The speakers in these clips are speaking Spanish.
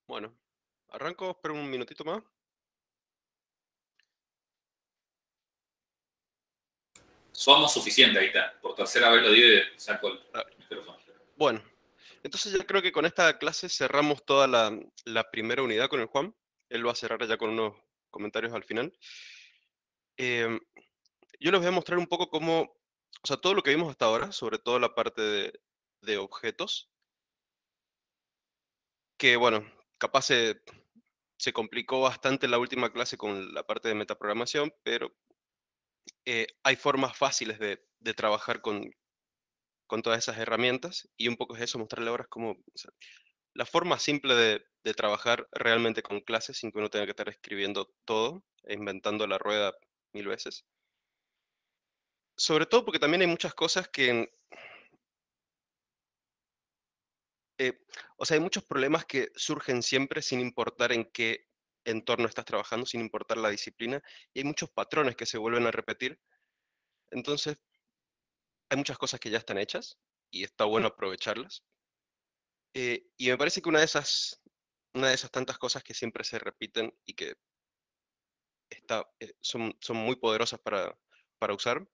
Bueno, arranco, espero un minutito más. Somos suficiente, ahí está. Por tercera vez lo digo y saco el Ah, micrófono. Bueno, entonces ya creo que con esta clase cerramos toda la primera unidad con el Juan. Él va a cerrar ya con unos comentarios al final. Em, yo les voy a mostrar un poco cómo, o sea, todo lo que vimos hasta ahora, sobre todo la parte de objetos, que bueno, capaz se complicó bastante la última clase con la parte de metaprogramación, pero hay formas fáciles de trabajar con todas esas herramientas y un poco es eso, mostrarle ahora cómo, o sea, la forma simple de trabajar realmente con clases sin que uno tenga que estar escribiendo todo e inventando la rueda mil veces. Sobre todo porque también hay muchas cosas que, eh, o sea, hay muchos problemas que surgen siempre sin importar en qué entorno estás trabajando, sin importar la disciplina, y hay muchos patrones que se vuelven a repetir. Entonces, hay muchas cosas que ya están hechas y está bueno aprovecharlas. Y me parece que una de esas tantas cosas que siempre se repiten y que son muy poderosas para usar,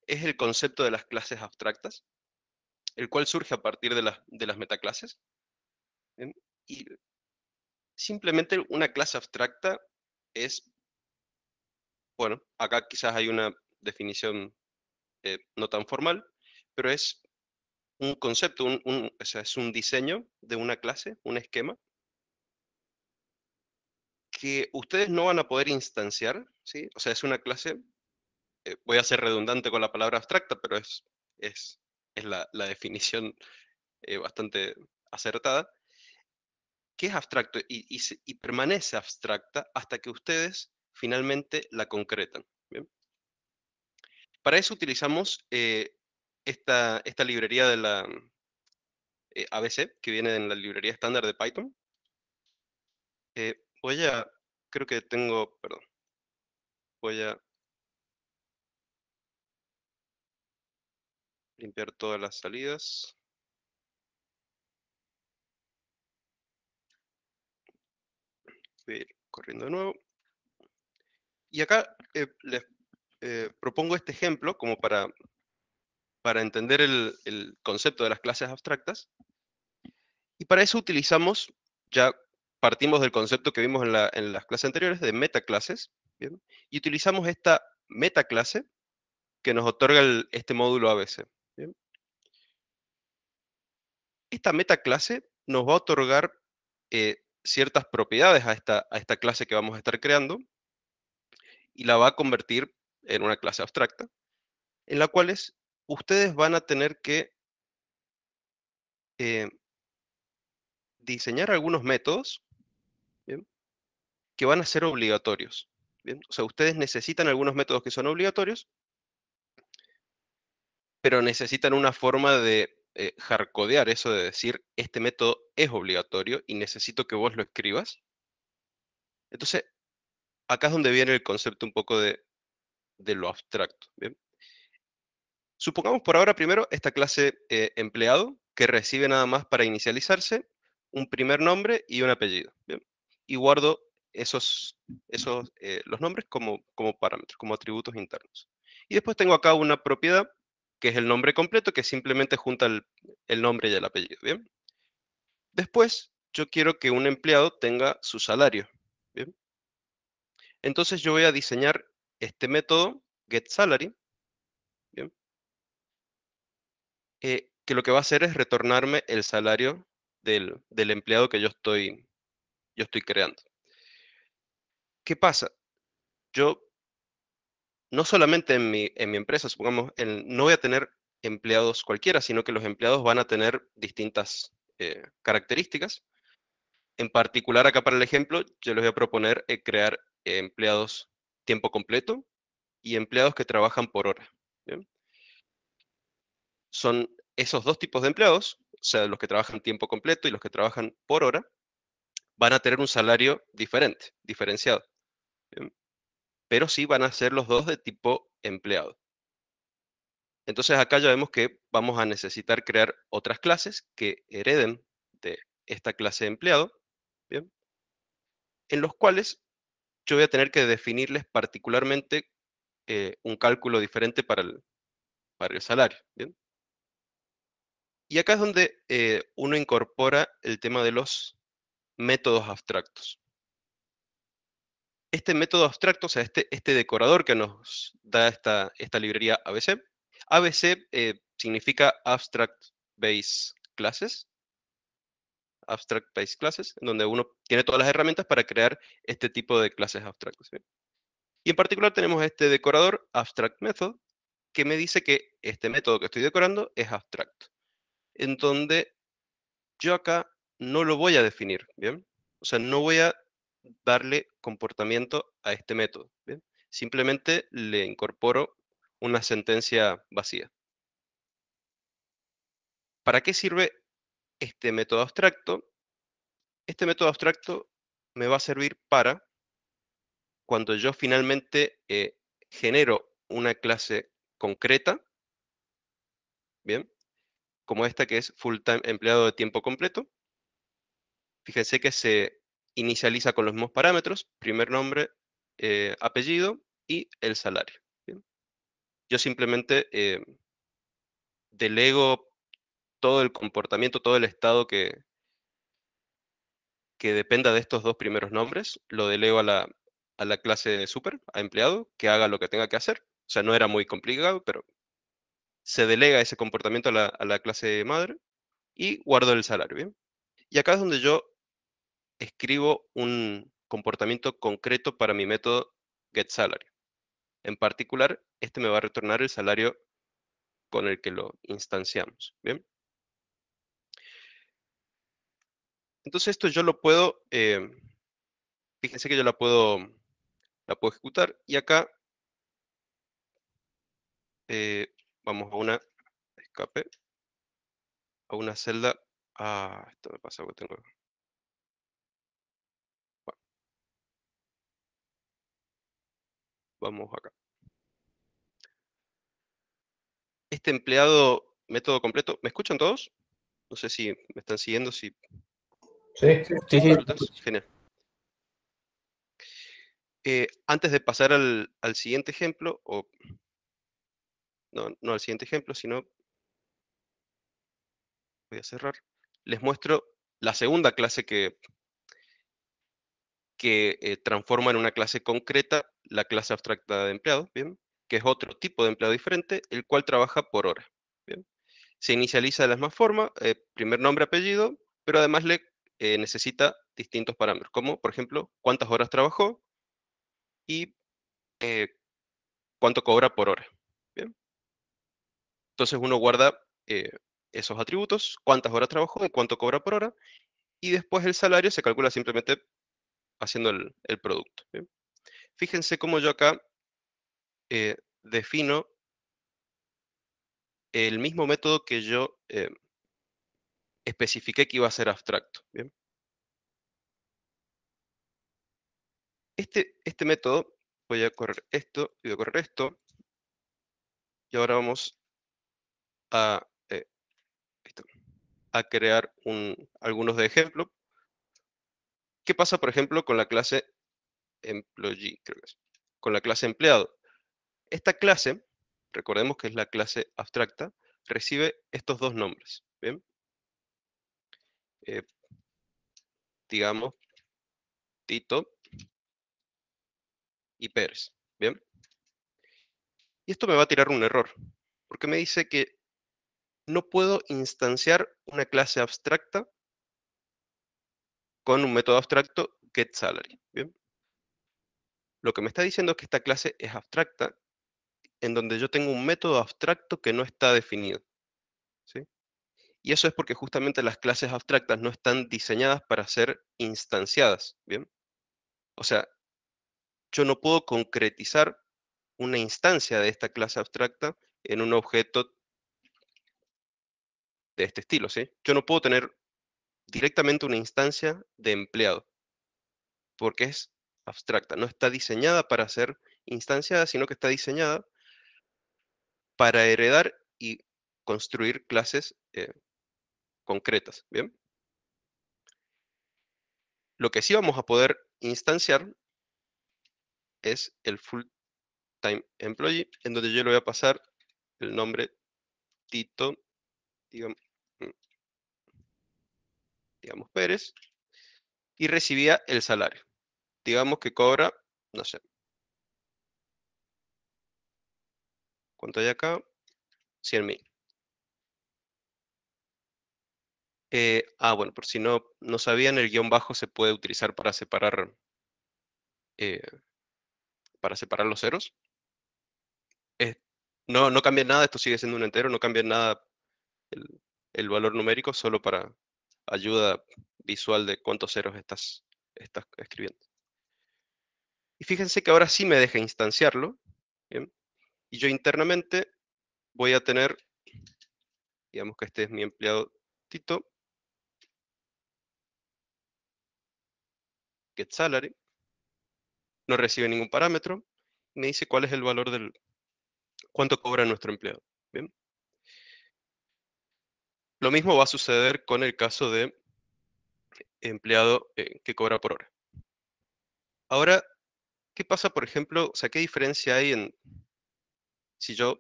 es el concepto de las clases abstractas, el cual surge a partir de las metaclases. ¿Bien? Y simplemente una clase abstracta es, bueno, acá quizás hay una definición no tan formal, pero es un concepto, o sea, es un diseño de una clase, un esquema, que ustedes no van a poder instanciar, ¿sí? O sea, es una clase, voy a ser redundante con la palabra abstracta, pero es, es la definición bastante acertada, que es abstracto y permanece abstracta hasta que ustedes finalmente la concretan. ¿Bien? Para eso utilizamos esta librería de la ABC, que viene en la librería estándar de Python. Creo que tengo, perdón, voy a limpiar todas las salidas. Voy a ir corriendo de nuevo. Y acá les propongo este ejemplo como para entender el concepto de las clases abstractas. Y para eso utilizamos, ya partimos del concepto que vimos en las clases anteriores de metaclases, ¿bien? Y utilizamos esta metaclase que nos otorga este módulo ABC. ¿Bien? Esta metaclase nos va a otorgar ciertas propiedades a esta clase que vamos a estar creando y la va a convertir en una clase abstracta, en la cual ustedes van a tener que eh, diseñar algunos métodos, ¿bien? Que van a ser obligatorios. ¿Bien? O sea, ustedes necesitan algunos métodos que son obligatorios, pero necesitan una forma de hardcodear eso de decir, este método es obligatorio y necesito que vos lo escribas. Entonces, acá es donde viene el concepto un poco de lo abstracto. ¿Bien? Supongamos por ahora primero esta clase empleado, que recibe nada más para inicializarse un primer nombre y un apellido. ¿Bien? Y guardo los nombres como parámetros, como atributos internos. Y después tengo acá una propiedad, que es el nombre completo, que simplemente junta el nombre y el apellido. ¿Bien? Después, yo quiero que un empleado tenga su salario. ¿Bien? Entonces yo voy a diseñar este método getSalary, ¿bien? Que lo que va a hacer es retornarme el salario del empleado que yo estoy creando. ¿Qué pasa? Yo no solamente en mi empresa, supongamos, no voy a tener empleados cualquiera, sino que los empleados van a tener distintas características. En particular, acá para el ejemplo, yo les voy a proponer crear empleados tiempo completo y empleados que trabajan por hora. ¿Bien? Son esos dos tipos de empleados, o sea, los que trabajan tiempo completo y los que trabajan por hora, van a tener un salario diferente, diferenciado. ¿Bien? Pero sí van a ser los dos de tipo empleado. Entonces acá ya vemos que vamos a necesitar crear otras clases que hereden de esta clase de empleado. ¿Bien? en los cuales yo voy a tener que definirles particularmente un cálculo diferente para el salario, ¿bien? Y acá es donde uno incorpora el tema de los métodos abstractos. Este método abstracto, o sea, este decorador que nos da esta librería ABC, ABC significa Abstract Base Classes, Abstract Base Classes, en donde uno tiene todas las herramientas para crear este tipo de clases abstractas, ¿bien? Y en particular tenemos este decorador Abstract Method, que me dice que este método que estoy decorando es abstracto, en donde yo acá no lo voy a definir, ¿bien? O sea, no voy a darle comportamiento a este método, ¿bien? Simplemente le incorporo una sentencia vacía. ¿Para qué sirve este método abstracto? Este método abstracto me va a servir para cuando yo finalmente genero una clase concreta, ¿bien? Como esta que es full time empleado de tiempo completo. Fíjense que se inicializa con los mismos parámetros, primer nombre, apellido y el salario, ¿bien? Yo simplemente delego todo el comportamiento, todo el estado que dependa de estos dos primeros nombres, lo delego a la clase super, a empleado, que haga lo que tenga que hacer. O sea, no era muy complicado, pero se delega ese comportamiento a la clase madre y guardo el salario, ¿bien? Y acá es donde yo escribo un comportamiento concreto para mi método getSalary. En particular, este me va a retornar el salario con el que lo instanciamos, ¿bien? Entonces esto yo lo puedo, fíjense que yo la puedo ejecutar y acá vamos a una escape, a una celda. Esto me pasa porque tengo. Bueno, vamos acá. Este empleado método completo, ¿me escuchan todos? No sé si me están siguiendo, si Sí, Sí, sí. consultas. Genial. Antes de pasar al siguiente ejemplo, o no al siguiente ejemplo, sino voy a cerrar, les muestro la segunda clase que transforma en una clase concreta la clase abstracta de empleado, ¿bien? Que es otro tipo de empleado diferente, el cual trabaja por hora, ¿bien? Se inicializa de la misma forma, primer nombre, apellido, pero además le necesita distintos parámetros, como por ejemplo, cuántas horas trabajó y eh, cuánto cobra por hora, ¿bien? Entonces uno guarda esos atributos, cuántas horas trabajó y cuánto cobra por hora, y después el salario se calcula simplemente haciendo el producto, ¿bien? Fíjense cómo yo acá defino el mismo método que yo especifiqué que iba a ser abstracto, ¿bien? Este método, voy a correr esto, y voy a correr esto, y ahora vamos a, ahí está, a crear algunos de ejemplo. ¿Qué pasa, por ejemplo, con la clase employee, creo que es, con la clase empleado? Esta clase, recordemos que es la clase abstracta, recibe estos dos nombres, ¿bien? Eh, digamos, Tito y Pérez, ¿bien? Y esto me va a tirar un error, porque me dice que no puedo instanciar una clase abstracta con un método abstracto getSalary, ¿bien? Lo que me está diciendo es que esta clase es abstracta, en donde yo tengo un método abstracto que no está definido, ¿sí? Y eso es porque justamente las clases abstractas no están diseñadas para ser instanciadas, ¿bien? O sea, yo no puedo concretizar una instancia de esta clase abstracta en un objeto de este estilo, ¿sí? Yo no puedo tener directamente una instancia de empleado, porque es abstracta, no está diseñada para ser instanciada, sino que está diseñada para heredar y construir clases concretas, ¿bien? Lo que sí vamos a poder instanciar es el full-time employee, en donde yo le voy a pasar el nombre Tito, digamos, digamos Pérez, y recibía el salario. Digamos que cobra, no sé, ¿cuánto hay acá? 100.000. Bueno, por si no sabían, el guión bajo se puede utilizar eh, para separar los ceros. No cambia nada, esto sigue siendo un entero, no cambia nada el, el valor numérico, solo para ayuda visual de cuántos ceros estás escribiendo. Y fíjense que ahora sí me deja instanciarlo, ¿bien? Y yo internamente voy a tener, digamos que este es mi empleado Tito, get salary, no recibe ningún parámetro, me dice cuál es el valor cuánto cobra nuestro empleado. Bien. Lo mismo va a suceder con el caso de empleado que cobra por hora. Ahora, ¿qué pasa, por ejemplo? O sea, ¿qué diferencia hay en si yo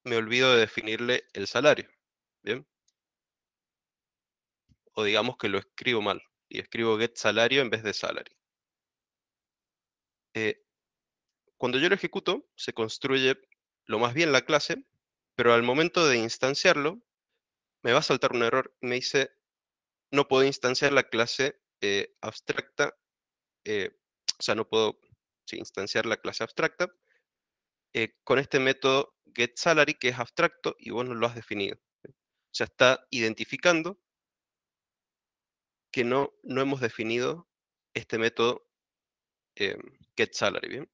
me olvido de definirle el salario? Bien. O digamos que lo escribo mal y escribo get salario en vez de salary. Eh, Cuando yo lo ejecuto, se construye lo más bien la clase, pero al momento de instanciarlo, me va a saltar un error y me dice, no puedo instanciar la clase abstracta, eh, o sea, no puedo sí, instanciar la clase abstracta con este método getSalary que es abstracto y vos no lo has definido. O sea, está identificando que no hemos definido este método getSalary, ¿bien?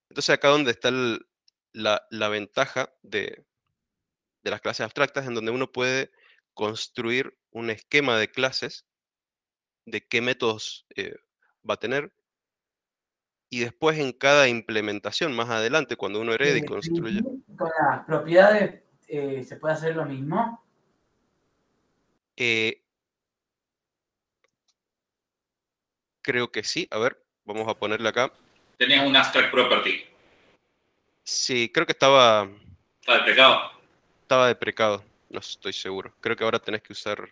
Entonces acá donde está la ventaja de las clases abstractas, en donde uno puede construir un esquema de clases de qué métodos va a tener, y después en cada implementación más adelante, cuando uno hereda y construye, Con las propiedades se puede hacer lo mismo. eh, creo que sí. A ver, vamos a ponerle acá. Tenés un abstract property. Sí, creo que estaba Está desplegado. deprecado, no estoy seguro. Creo que ahora tenés que usar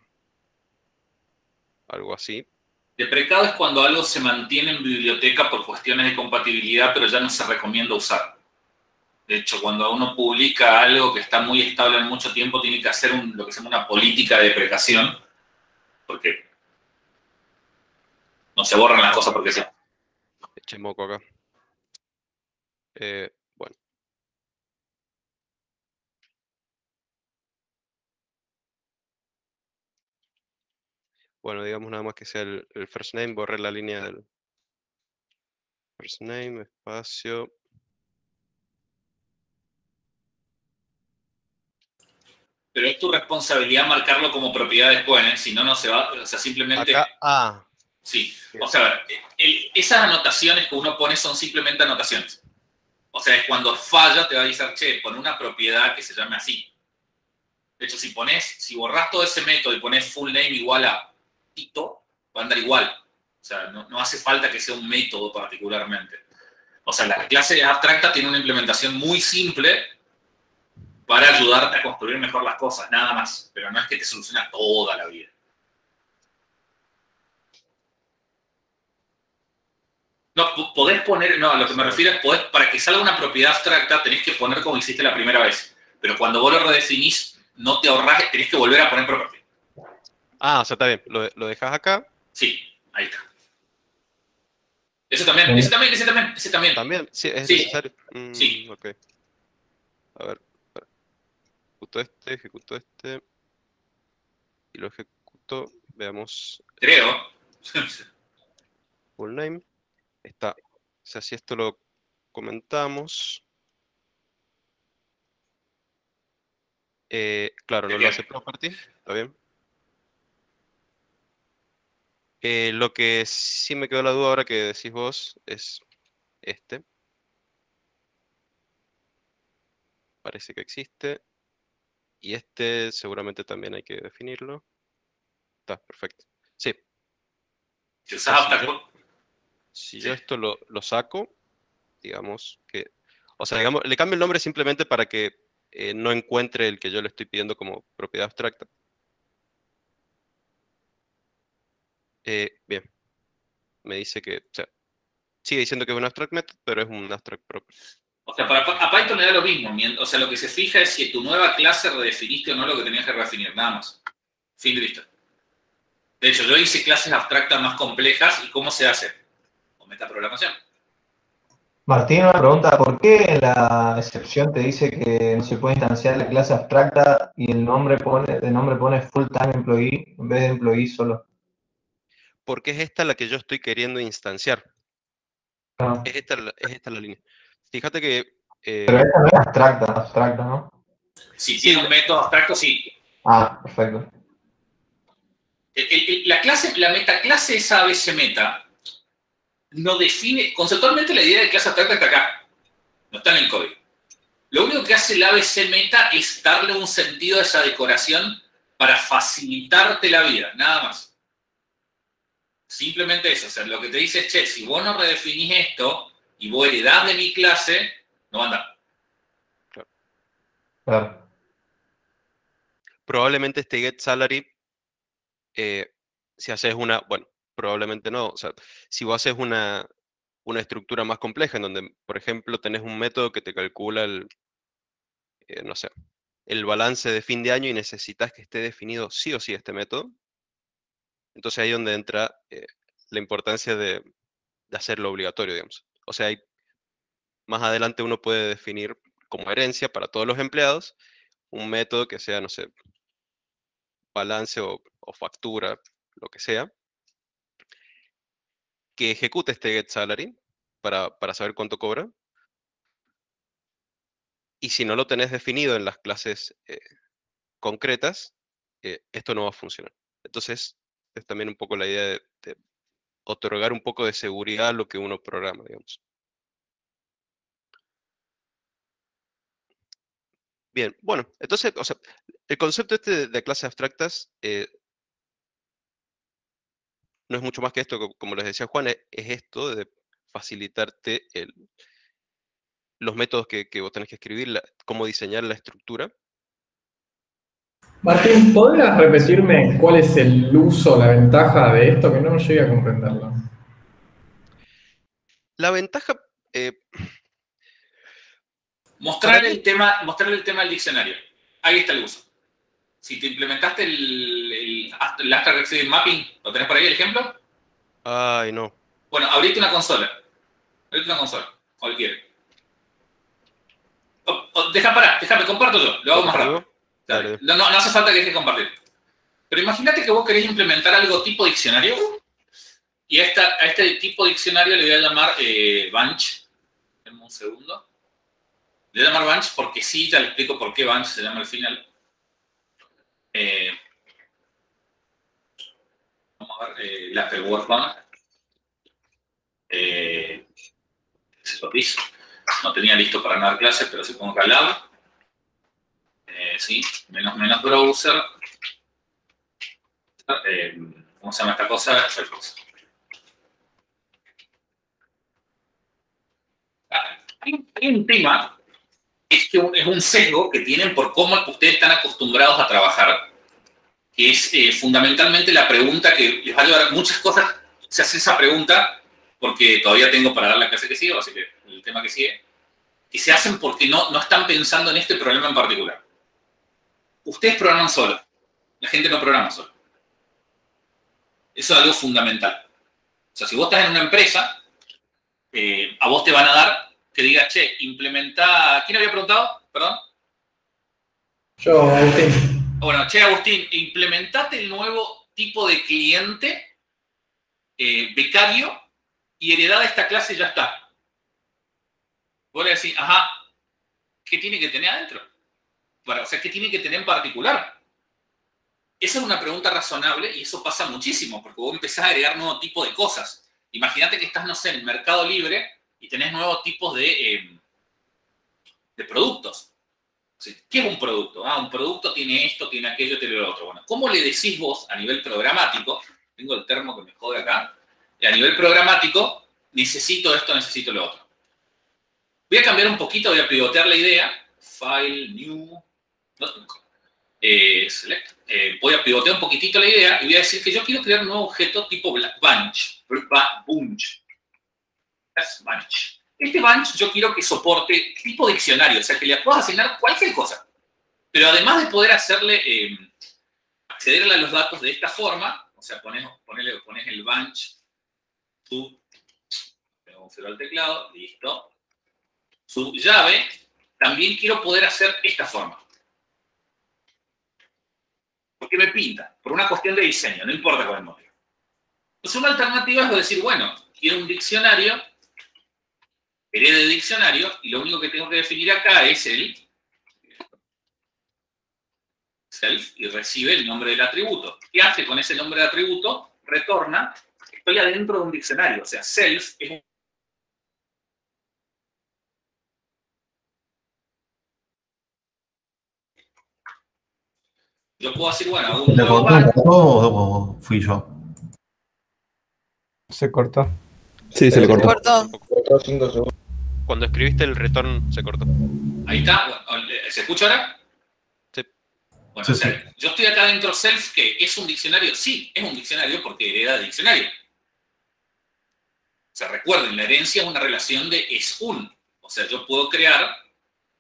algo así. Deprecado es cuando algo se mantiene en biblioteca por cuestiones de compatibilidad, pero ya no se recomienda usar. De hecho, cuando uno publica algo que está muy estable en mucho tiempo, tiene que hacer lo que se llama una política de deprecación, porque no se borran las cosas porque sí. Eché moco acá. Bueno. Bueno, digamos nada más que sea el first name, borré la línea del first name, espacio. Pero es tu responsabilidad marcarlo como propiedad después, ¿eh? Si no, no se va. O sea, simplemente. Acá, Sí. O sea, esas anotaciones que uno pone son simplemente anotaciones. O sea, es cuando falla te va a decir, che, pon una propiedad que se llame así. De hecho, si borras todo ese método y pones full name igual a Tito, va a andar igual. O sea, no hace falta que sea un método particularmente. O sea, la clase abstracta tiene una implementación muy simple para ayudarte a construir mejor las cosas, nada más. Pero no es que te soluciona toda la vida. No, podés poner, no, a lo que me refiero es, para que salga una propiedad abstracta tenés que poner como hiciste la primera vez. Pero cuando vos lo redefinís, no te ahorrás, tenés que volver a poner property. O sea, está bien, lo dejas acá. Sí, ahí está. Ese también. También, sí, es Sí, necesario. sí. Ok. A ver, ejecuto este y lo ejecuto. Veamos Creo. full name. Está. O sea, si esto lo comentamos. Claro, no lo hace property. Está bien. Lo que sí me quedó la duda ahora que decís vos es este. Parece que existe. Y este seguramente también hay que definirlo. Está, perfecto. Sí. Si usas abstract. Si yo esto lo saco, digamos que... O sea, digamos, le cambio el nombre simplemente para que no encuentre el que yo le estoy pidiendo como propiedad abstracta. Bien. Me dice que... O sea, sigue diciendo que es un abstract method, pero es un abstract property. O sea, a Python le da lo mismo. O sea, lo que se fija es si tu nueva clase redefiniste o no lo que tenías que redefinir, nada más. Fin de vista. De hecho, yo hice clases abstractas más complejas y ¿cómo se hace? Con metaprogramación. Martín, una pregunta, ¿por qué en la excepción te dice que no se puede instanciar la clase abstracta y el nombre pone full-time employee en vez de employee solo? Porque es esta la que yo estoy queriendo instanciar. No. Es esta la línea. Fíjate que... Pero esta no es abstracta, ¿no? Si tiene un método abstracto, sí. Ah, perfecto. La metaclase esa ABC meta no define, conceptualmente la idea de clase abstracta está acá, no está en el código. Lo único que hace el ABC meta es darle un sentido a esa decoración para facilitarte la vida, nada más. Simplemente eso, o sea, lo que te dice es, che, si vos no redefinís esto y vos heredás de mi clase, no va a andar. Claro. Probablemente este getSalary, si haces una, bueno, probablemente no, o sea, si vos haces una estructura más compleja en donde, por ejemplo, tenés un método que te calcula el, no sé, el balance de fin de año y necesitas que esté definido sí o sí este método, entonces ahí es donde entra la importancia de hacerlo obligatorio, digamos. O sea, más adelante uno puede definir como herencia para todos los empleados un método que sea, no sé, balance o factura, lo que sea, que ejecute este getSalary para saber cuánto cobra. Y si no lo tenés definido en las clases concretas, esto no va a funcionar. Entonces, es también un poco la idea de otorgar un poco de seguridad a lo que uno programa, digamos. Bien, bueno, entonces, o sea, el concepto este de clases abstractas no es mucho más que esto, como les decía Juan, es esto de facilitarte los métodos que vos tenés que escribir, cómo diseñar la estructura. Martín, ¿podrías repetirme cuál es el uso, la ventaja de esto? Que no llegué a comprenderlo. La ventaja, Mostrar el tema del diccionario. Ahí está el uso. Si te implementaste el Abstract Exhibit Mapping, ¿lo tenés por ahí el ejemplo? ay, no. Bueno, abrite una consola. Cualquiera. Déjame, comparto yo, lo hago más rápido. Dale. No hace falta que dejes compartir. Pero imagínate que vos querés implementar algo tipo diccionario, y a este tipo diccionario le voy a llamar Bunch. Denme un segundo. Le voy a llamar Bunch porque sí, ya le explico por qué Bunch se llama al final. Vamos a ver el Apple Word Bunch. Lo hizo. No tenía listo para dar clases, pero se pongo acá al lado. Sí, menos browser. ¿Cómo se llama esta cosa? Firefox. Hay un tema, es que es un sesgo que tienen por cómo ustedes están acostumbrados a trabajar, que es fundamentalmente la pregunta que les va a llevar muchas cosas. Se hace esa pregunta porque todavía tengo para dar la clase que sigue, así que el tema que sigue, y se hacen porque no están pensando en este problema en particular. Ustedes programan solo, la gente no programa solo. Eso es algo fundamental. O sea, si vos estás en una empresa, a vos te van a dar que digas, che, implementa... ¿Quién había preguntado? Perdón. Yo, Agustín. Bueno, che, Agustín, implementate el nuevo tipo de cliente becario y heredada esta clase y ya está. Vos le decís, ajá, ¿qué tiene que tener adentro? Bueno, o sea, ¿qué tiene que tener en particular? Esa es una pregunta razonable y eso pasa muchísimo, porque vos empezás a agregar nuevo tipo de cosas. Imagínate que estás, no sé, en el Mercado Libre y tenés nuevos tipos de productos. O sea, ¿qué es un producto? Un producto tiene esto, tiene aquello, tiene lo otro. Bueno, ¿cómo le decís vos a nivel programático? Tengo el termo que me jode acá. Y a nivel programático, necesito esto, necesito lo otro. Voy a cambiar un poquito, voy a pivotear la idea. File, New, Select. Voy a pivotear un poquitito la idea y voy a decir que yo quiero crear un nuevo objeto tipo bunch. Bunch. Este bunch yo quiero que soporte tipo diccionario, o sea, que le puedas asignar cualquier cosa. Pero además de poder hacerle, accederle a los datos de esta forma, o sea, pones el bunch, tengo un 0 al teclado, listo. Su llave, también quiero poder hacer esta forma. Porque me pinta, por una cuestión de diseño, no importa cuál es el motivo. Entonces, una alternativa es decir, bueno, quiero un diccionario, herede diccionario, y lo único que tengo que definir acá es el self, y recibe el nombre del atributo. ¿Qué hace con ese nombre de atributo? Retorna, estoy adentro de un diccionario, o sea, self es un... Yo puedo decir, bueno, hago un ¿Le nuevo cortó un bunch. poco o fui yo? Se cortó. Sí, se le cortó. Cortó. Cortó 5 segundos. Cuando escribiste el return se cortó. Ahí está. Bueno, ¿se escucha ahora? Sí. Bueno, Sí, o sea, yo estoy acá dentro self, que es un diccionario. Sí, es un diccionario porque hereda de diccionario. O sea, recuerden, la herencia es una relación de es un. O sea, yo puedo crear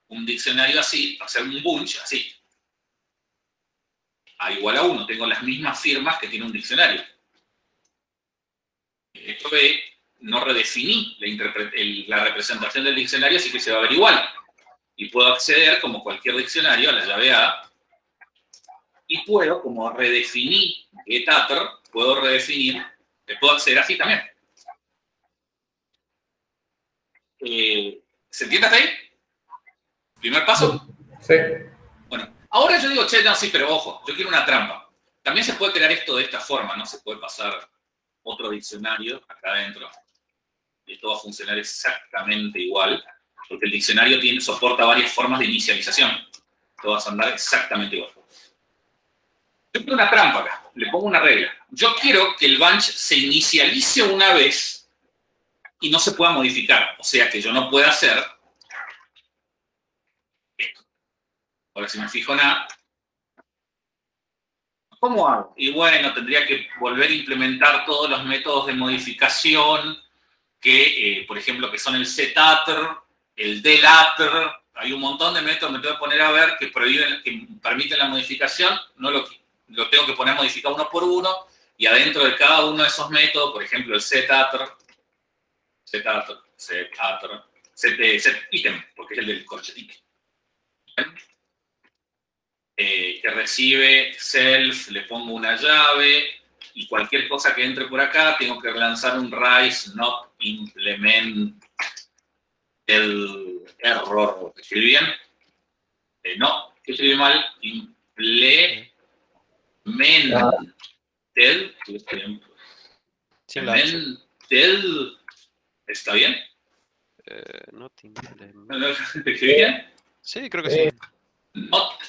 un diccionario así, hacer un bunch así. A igual a 1. Tengo las mismas firmas que tiene un diccionario. Esto B, no redefiní la representación del diccionario, así que se va a ver igual. Y puedo acceder, como cualquier diccionario, a la llave A. Y puedo, como redefiní getAtter, puedo acceder así también. ¿Se entiende hasta ahí? ¿Primer paso? Sí. Bueno, ahora yo digo, che, no, sí, pero ojo, yo quiero una trampa. También se puede crear esto de esta forma, ¿no? Se puede pasar otro diccionario acá adentro. Y esto va a funcionar exactamente igual, porque el diccionario soporta varias formas de inicialización. Esto va a andar exactamente igual. Yo quiero una trampa acá, le pongo una regla. Yo quiero que el bunch se inicialice una vez y no se pueda modificar. O sea, que yo no pueda hacer esto. Ahora, si me fijo en A, ¿cómo hago? Y bueno, tendría que volver a implementar todos los métodos de modificación que, por ejemplo, que son el setAtter, el delAtter. Hay un montón de métodos, me tengo que poner a ver que permiten la modificación. No lo tengo que poner a modificar uno por uno, y adentro de cada uno de esos métodos, por ejemplo, el setItem, porque es el del corchetito. Que recibe self, le pongo una llave, y cualquier cosa que entre por acá, tengo que lanzar un rise not implement el error. ¿Escribí bien? No, escribí mal. Implemented. ¿Está bien? No te ¿Escribí bien? Sí, creo que sí. Not.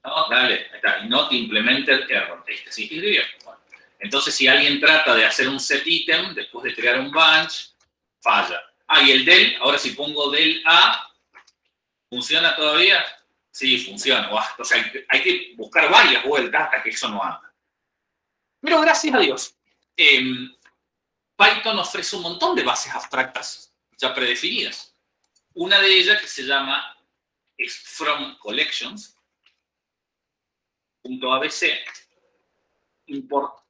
No, dale, ahí está. Not implemented error. Sí, escribí bien. Bueno, entonces, si alguien trata de hacer un setItem después de crear un bunch, falla. Ah, y el del, ahora si pongo del A, ¿funciona todavía? Sí, funciona. O sea, hay que buscar varias vueltas hasta que eso no anda. Pero gracias a Dios, Python ofrece un montón de bases abstractas ya predefinidas. Una de ellas, que se llama from collections.abc, import.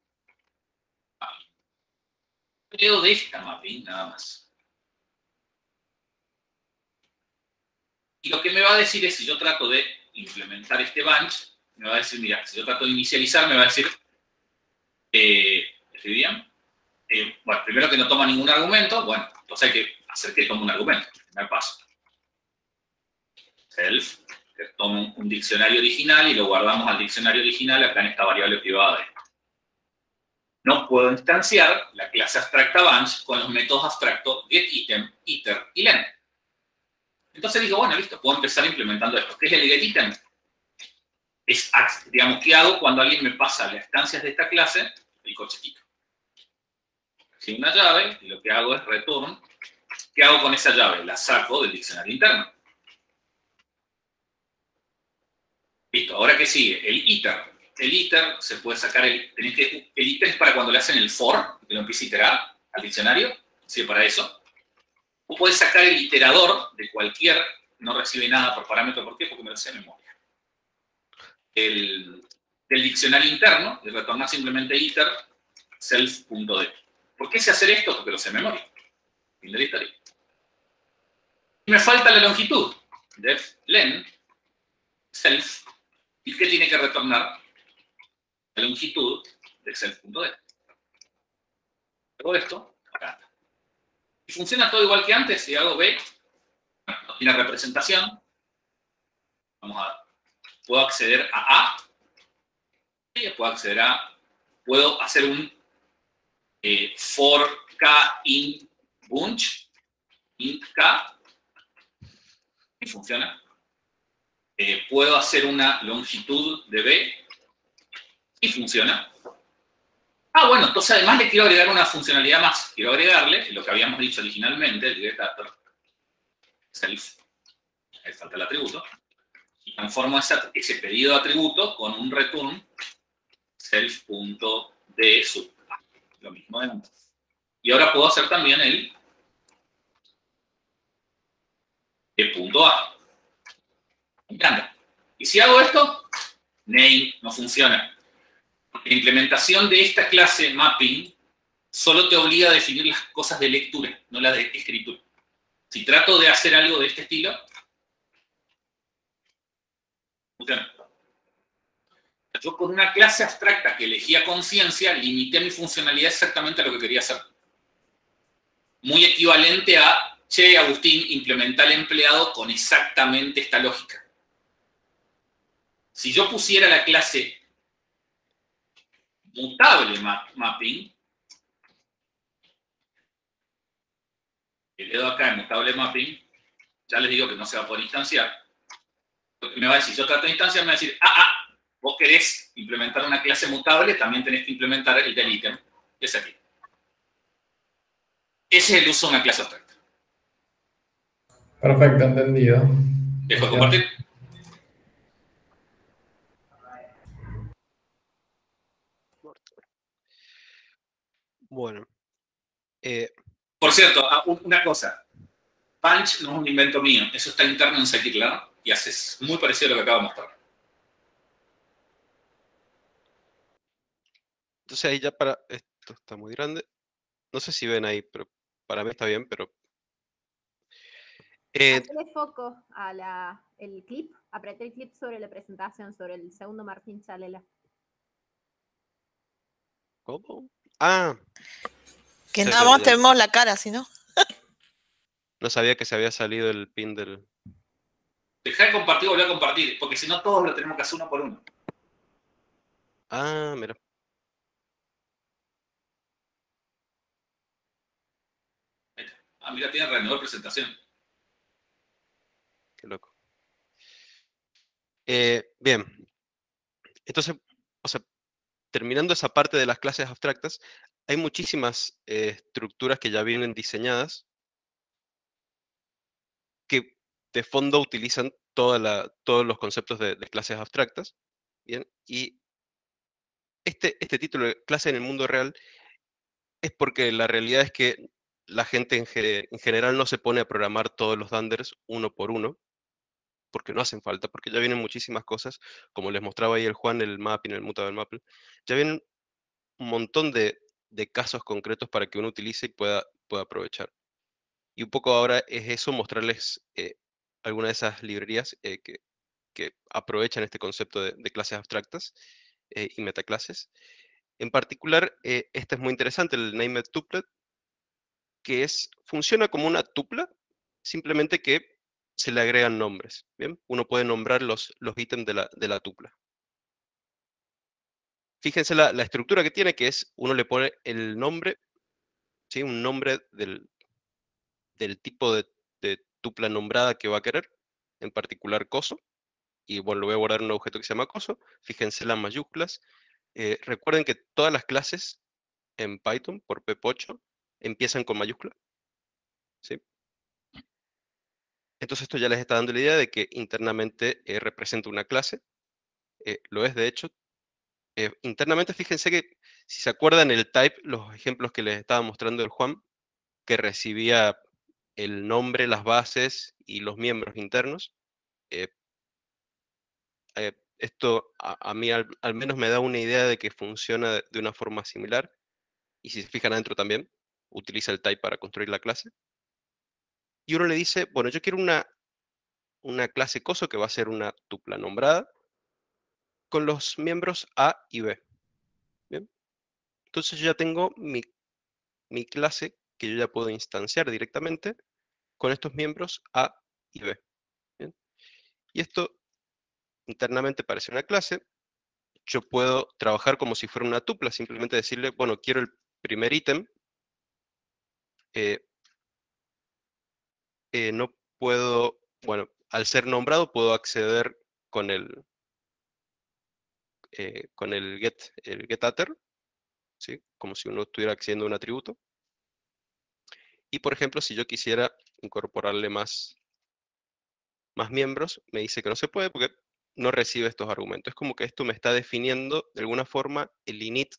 Creo de esta mapping, nada más. Y lo que me va a decir es, si yo trato de implementar este bunch, me va a decir, mira, si yo trato de inicializar, me va a decir, ¿escribí bien? Bueno, primero que no toma ningún argumento, bueno, entonces hay que hacer que tome un argumento, primer paso. Self, que tome un diccionario original y lo guardamos al diccionario original acá en esta variable privada. No puedo instanciar la clase abstracta bunch con los métodos abstractos getItem, iter y len. Entonces digo, bueno, listo, puedo empezar implementando esto. ¿Qué es el getItem? Es, digamos, ¿qué hago cuando alguien me pasa las instancias de esta clase? El corchetito. sin una llave, y lo que hago es return. ¿Qué hago con esa llave? La saco del diccionario interno. Listo, ahora ¿qué sigue? El iter. El iter se puede sacar, el iter es para cuando le hacen el for, que lo empieza a iterar al diccionario, sirve para eso. O puedes sacar el iterador de cualquier, no recibe nada por parámetro, ¿por qué? Porque me lo sé de memoria. Del diccionario interno, y retornar simplemente iter self.d. ¿Por qué sé hacer esto? Porque lo sé de memoria. Fin de la historia. Y me falta la longitud. Def len self. ¿Y qué tiene que retornar? La longitud de self.d. Hago esto, acá. Y funciona todo igual que antes. Si hago B, no tiene representación. Puedo acceder a A. Y puedo hacer un for k in bunch, int k, y funciona. Puedo hacer una longitud de B, y funciona. Ah, bueno, entonces además le quiero agregar una funcionalidad más. Quiero agregarle lo que habíamos dicho originalmente, el getAttr, self, ahí falta el atributo, y transformo ese pedido de atributo con un return self.d sub A. Lo mismo de antes. Y ahora puedo hacer también el punto A. Me encanta. Y si hago esto, name no funciona. La implementación de esta clase mapping solo te obliga a definir las cosas de lectura, no las de escritura. Si trato de hacer algo de este estilo, funciona. Yo con una clase abstracta que elegí a conciencia, limité mi funcionalidad exactamente a lo que quería hacer. Muy equivalente a, che, Agustín, implementa el empleado con exactamente esta lógica. Si yo pusiera la clase mutable mapping, y le doy acá en mutable mapping, ya les digo que no se va a poder instanciar. Porque me va a decir, si yo trato de instanciar, me va a decir, vos querés implementar una clase mutable, también tenés que implementar el del ítem. Es aquí. Ese es el uso de una clase abstracta. Perfecto, entendido. ¿Dejo de compartir? Bueno. Por cierto, una cosa. Punch no es un invento mío. Eso está interno en scikit-learn y hace muy parecido a lo que acabo de mostrar. Entonces ahí ya para... Esto está muy grande. No sé si ven ahí, pero para mí está bien, pero... Hazle foco a el clip. Apreté el clip sobre la presentación, sobre el segundo Martín Chalela. ¿Cómo? Ah. Que nada más tenemos la cara, si no. No sabía que se había salido el pin del... Dejá de compartir o volver a compartir, porque si no todos lo tenemos que hacer uno por uno. Ah, mira. Ahí está. Ah, mira, tiene reanudar presentación. Qué loco. Bien. Entonces, o sea, terminando esa parte de las clases abstractas, hay muchísimas estructuras que ya vienen diseñadas que de fondo utilizan todos los conceptos de clases abstractas. Bien, y este título de clase en el mundo real es porque la realidad es que la gente en general no se pone a programar todos los Danders uno por uno, porque no hacen falta, porque ya vienen muchísimas cosas, como les mostraba ahí el Juan, el mapping, el mutable mapping, ya vienen un montón de casos concretos para que uno utilice y pueda aprovechar. Y un poco ahora es eso, mostrarles algunas de esas librerías que aprovechan este concepto de clases abstractas y metaclases. En particular, este es muy interesante, el named tuplet, que funciona como una tupla, simplemente que se le agregan nombres. ¿Bien? Uno puede nombrar los ítems de la tupla. Fíjense la estructura que tiene, que es, uno le pone el nombre, ¿sí? Un nombre del tipo de tupla nombrada que va a querer, en particular coso, y bueno, lo voy a guardar en un objeto que se llama coso. Fíjense las mayúsculas. Recuerden que todas las clases en Python, por pep8, empiezan con mayúscula, ¿sí? Entonces esto ya les está dando la idea de que internamente representa una clase. Lo es, de hecho. Internamente, fíjense que, si se acuerdan el type, los ejemplos que les estaba mostrando el Juan, que recibía el nombre, las bases y los miembros internos, esto a mí al menos me da una idea de que funciona de una forma similar. Y si se fijan adentro también, utiliza el type para construir la clase. Y uno le dice, bueno, yo quiero una clase coso que va a ser una tupla nombrada con los miembros A y B. ¿Bien? Entonces yo ya tengo mi clase que yo ya puedo instanciar directamente con estos miembros A y B. ¿Bien? Y esto internamente parece una clase. Yo puedo trabajar como si fuera una tupla, simplemente decirle, bueno, quiero el primer ítem. No puedo, bueno, al ser nombrado puedo acceder con el getAtter, ¿sí? Como si uno estuviera accediendo a un atributo. Y por ejemplo, si yo quisiera incorporarle más miembros, me dice que no se puede porque no recibe estos argumentos. Es como que esto me está definiendo de alguna forma el init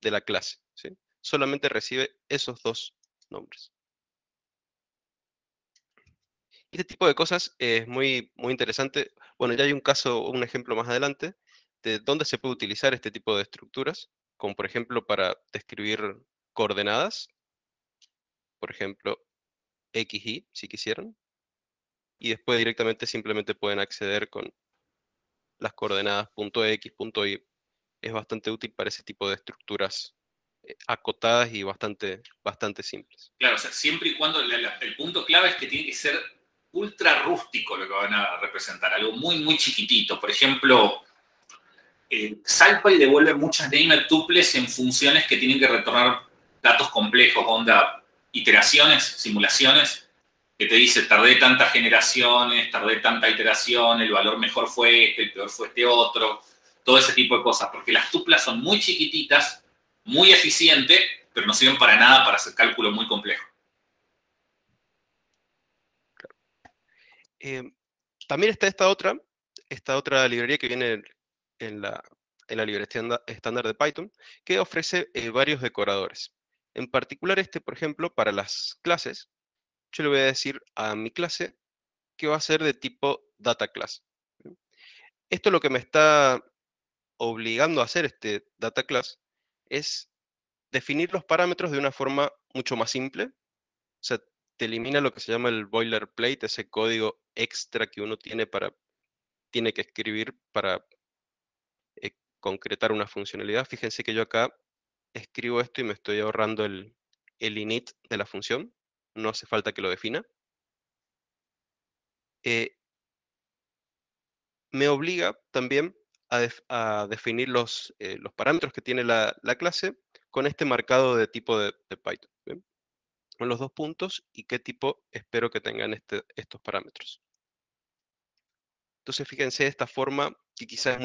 de la clase, ¿sí? Solamente recibe esos dos nombres. Este tipo de cosas es muy interesante. Bueno, ya hay un caso, un ejemplo más adelante, de dónde se puede utilizar este tipo de estructuras, como por ejemplo para describir coordenadas, por ejemplo, X, Y, si quisieran, y después directamente simplemente pueden acceder con las coordenadas .x, .y. Es bastante útil para ese tipo de estructuras acotadas y bastante simples. Claro, o sea, siempre y cuando el punto clave es que tiene que ser ultra rústico lo que van a representar, algo muy chiquitito. Por ejemplo, SciPy devuelve muchas named tuples en funciones que tienen que retornar datos complejos, onda iteraciones, simulaciones, que te dice tardé tantas generaciones, tardé tanta iteración, el valor mejor fue este, el peor fue este otro, todo ese tipo de cosas, porque las tuplas son muy chiquititas, muy eficientes, pero no sirven para nada para hacer cálculo muy complejo. También está esta otra librería que viene en la librería estándar de Python, que ofrece varios decoradores. En particular por ejemplo, para las clases, yo le voy a decir a mi clase que va a ser de tipo data class. Esto lo que me está obligando a hacer este data class es definir los parámetros de una forma mucho más simple. O sea, te elimina lo que se llama el boilerplate, ese código extra que uno tiene que escribir para concretar una funcionalidad. Fíjense que yo acá escribo esto y me estoy ahorrando el init de la función. No hace falta que lo defina. Me obliga también a definir los parámetros que tiene la clase con este marcado de tipo de Python. ¿Bien? Con los dos puntos y qué tipo espero que tengan estos parámetros. Entonces fíjense de esta forma que quizás es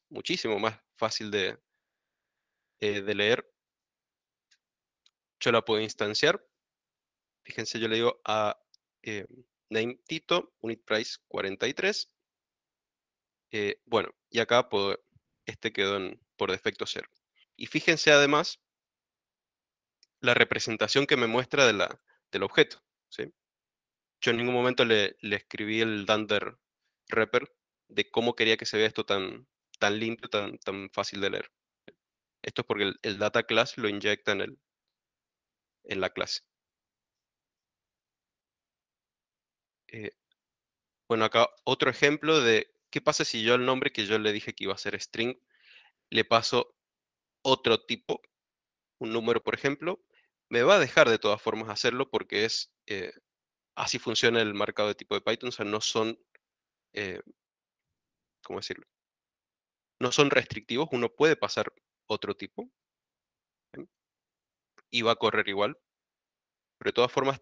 muchísimo más fácil de leer. Yo la puedo instanciar. Fíjense, yo le digo a name Tito, unit price 43. Bueno, y acá quedó por defecto 0. Y fíjense además la representación que me muestra del objeto, ¿sí? Yo en ningún momento le escribí el dunder wrapper de cómo quería que se vea esto tan limpio, tan fácil de leer. Esto es porque el data class lo inyecta en la clase. Bueno, acá otro ejemplo de qué pasa si yo al nombre que yo le dije que iba a ser string, le paso otro tipo, un número por ejemplo, me va a dejar de todas formas hacerlo porque así funciona el marcado de tipo de Python, o sea, no son, ¿cómo decirlo? No son restrictivos, uno puede pasar otro tipo, ¿sí? Y va a correr igual, pero de todas formas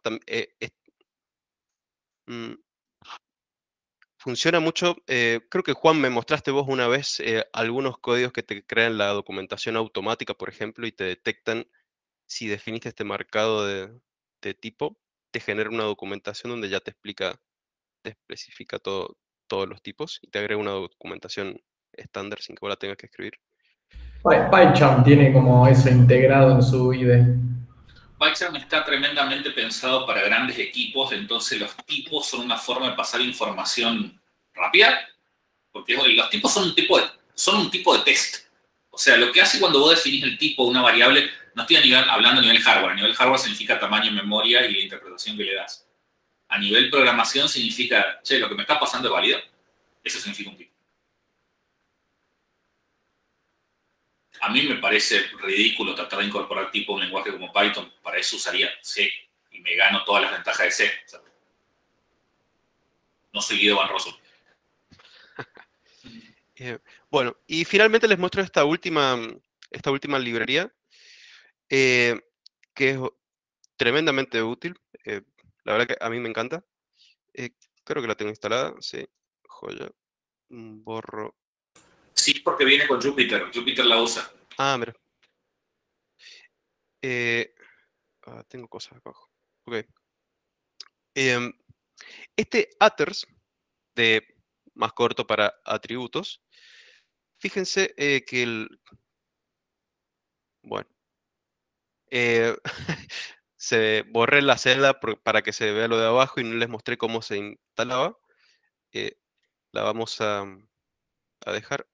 funciona mucho. Creo que Juan me mostraste vos una vez algunos códigos que te crean la documentación automática, por ejemplo, y te detectan si definiste este marcado de tipo, te genera una documentación donde ya te explica, te especifica todos los tipos y te agrega una documentación estándar sin que vos la tengas que escribir. PyCharm tiene como eso integrado en su IDE. PyCharm está tremendamente pensado para grandes equipos, entonces los tipos son una forma de pasar información rápida, porque los tipos son un tipo de test. O sea, lo que hace cuando vos definís el tipo de una variable, no estoy hablando a nivel hardware. A nivel hardware significa tamaño, memoria y la interpretación que le das. A nivel programación significa, che, lo que me está pasando es válido. Eso significa un tipo. A mí me parece ridículo tratar de incorporar tipo a un lenguaje como Python. Para eso usaría C y me gano todas las ventajas de C. O sea, no soy Guido Van Rossum. Bueno, y finalmente les muestro esta última librería, que es tremendamente útil. La verdad que a mí me encanta. Creo que la tengo instalada. Sí, joya. Borro. Sí, porque viene con Jupyter. Jupyter la usa. Ah, mira. Tengo cosas acá abajo. Ok. Este attrs, de más corto para atributos, fíjense que bueno, borré la celda para que se vea lo de abajo y no les mostré cómo se instalaba. La vamos a dejar.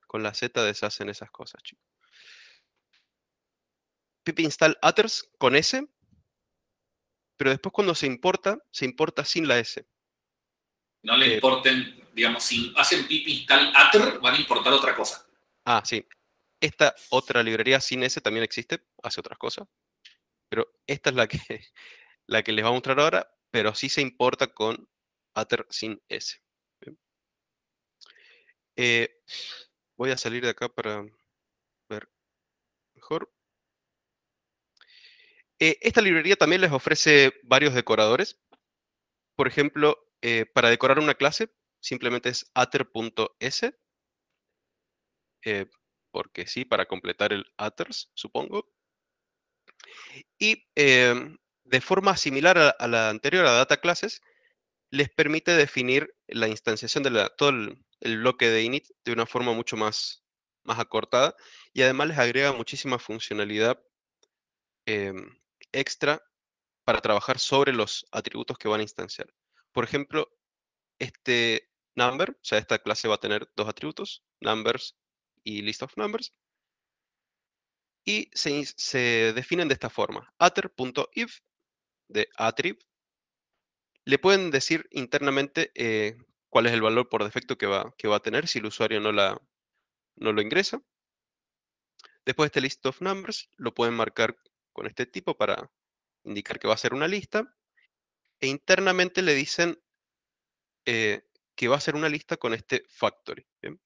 Con la Z deshacen esas cosas, chicos. Pip install attrs con S, pero después cuando se importa sin la S. No le importen, digamos, si hacen pip install attr, van a importar otra cosa. Sí. Esta otra librería sin S también existe, hace otras cosas. Pero esta es la que les voy a mostrar ahora, pero sí se importa con attr sin S. Voy a salir de acá para ver mejor. Esta librería también les ofrece varios decoradores. Por ejemplo, para decorar una clase, simplemente es attr.s. Porque sí, para completar el attrs, supongo. Y de forma similar a la anterior, a data classes, les permite definir la instanciación de todo el bloque de init de una forma mucho más acortada, y además les agrega muchísima funcionalidad extra para trabajar sobre los atributos que van a instanciar. Por ejemplo, este number, o sea, esta clase va a tener dos atributos, numbers y list of numbers, y se definen de esta forma. attr.if de attrib. Le pueden decir internamente cuál es el valor por defecto que va a tener si el usuario no lo ingresa. Después este list of numbers lo pueden marcar con este tipo para indicar que va a ser una lista. E internamente le dicen que va a ser una lista con este factory. ¿Bien?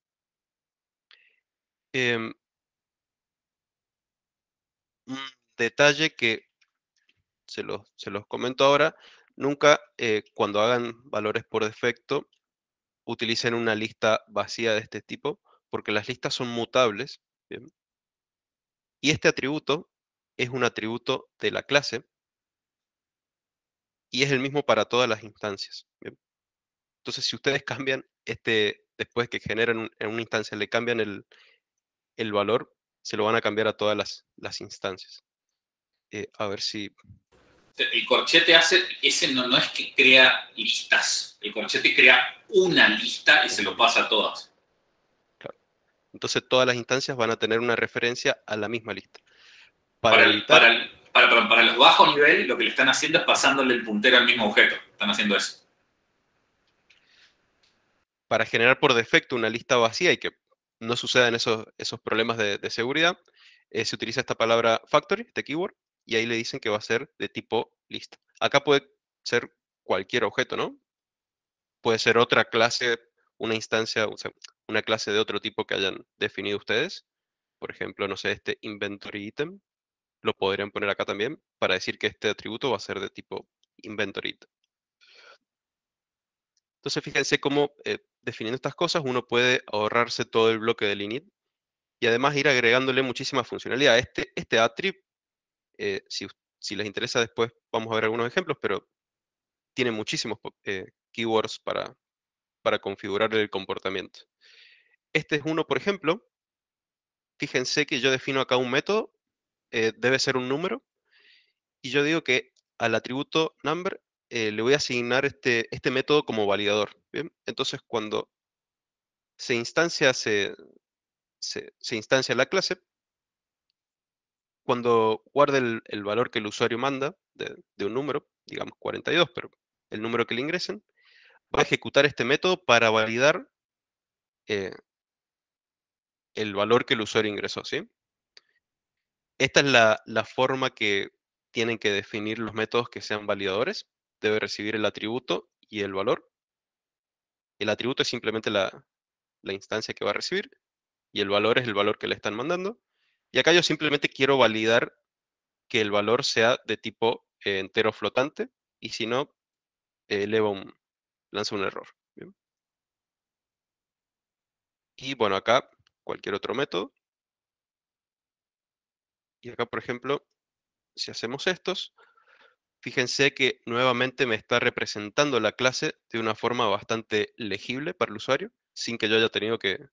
Un detalle que se los comento ahora: nunca cuando hagan valores por defecto utilicen una lista vacía de este tipo, porque las listas son mutables. ¿Bien? Y este atributo es un atributo de la clase y es el mismo para todas las instancias. ¿Bien? Entonces, si ustedes cambian después que generan en una instancia, le cambian el valor, se lo van a cambiar a todas las instancias. A ver si... El corchete ese no es que crea listas. El corchete crea una lista y se lo pasa a todas. Claro. Entonces todas las instancias van a tener una referencia a la misma lista. Para los bajos niveles, lo que le están haciendo es pasándole el puntero al mismo objeto. Están haciendo eso. Para generar por defecto una lista vacía y que no sucedan esos problemas de seguridad, se utiliza esta palabra factory, este keyword, y ahí le dicen que va a ser de tipo lista. Acá puede ser cualquier objeto, ¿no? Puede ser otra clase, una instancia, o sea, una clase de otro tipo que hayan definido ustedes. Por ejemplo, no sé, este inventory item, lo podrían poner acá también para decir que este atributo va a ser de tipo inventory item. Entonces, fíjense cómo definiendo estas cosas uno puede ahorrarse todo el bloque del init y además ir agregándole muchísima funcionalidad. Este attrib Si les interesa después vamos a ver algunos ejemplos, pero tiene muchísimos keywords para configurar el comportamiento. Este es uno, por ejemplo. Fíjense que yo defino acá un método, debe ser un número, y yo digo que al atributo number le voy a asignar este método como validador. ¿Bien? Entonces, cuando se instancia la clase, cuando guarde el valor que el usuario manda de un número, digamos 42, pero el número que le ingresen, va a ejecutar este método para validar el valor que el usuario ingresó, ¿sí? Esta es la forma que tienen que definir los métodos que sean validadores. Debe recibir el atributo y el valor. El atributo es simplemente la instancia que va a recibir, y el valor es el valor que le están mandando. Y acá yo simplemente quiero validar que el valor sea de tipo entero flotante, y si no, lanza un error. ¿Bien? Y bueno, acá cualquier otro método. Y acá, por ejemplo, si hacemos estos, fíjense que nuevamente me está representando la clase de una forma bastante legible para el usuario, sin que yo haya tenido que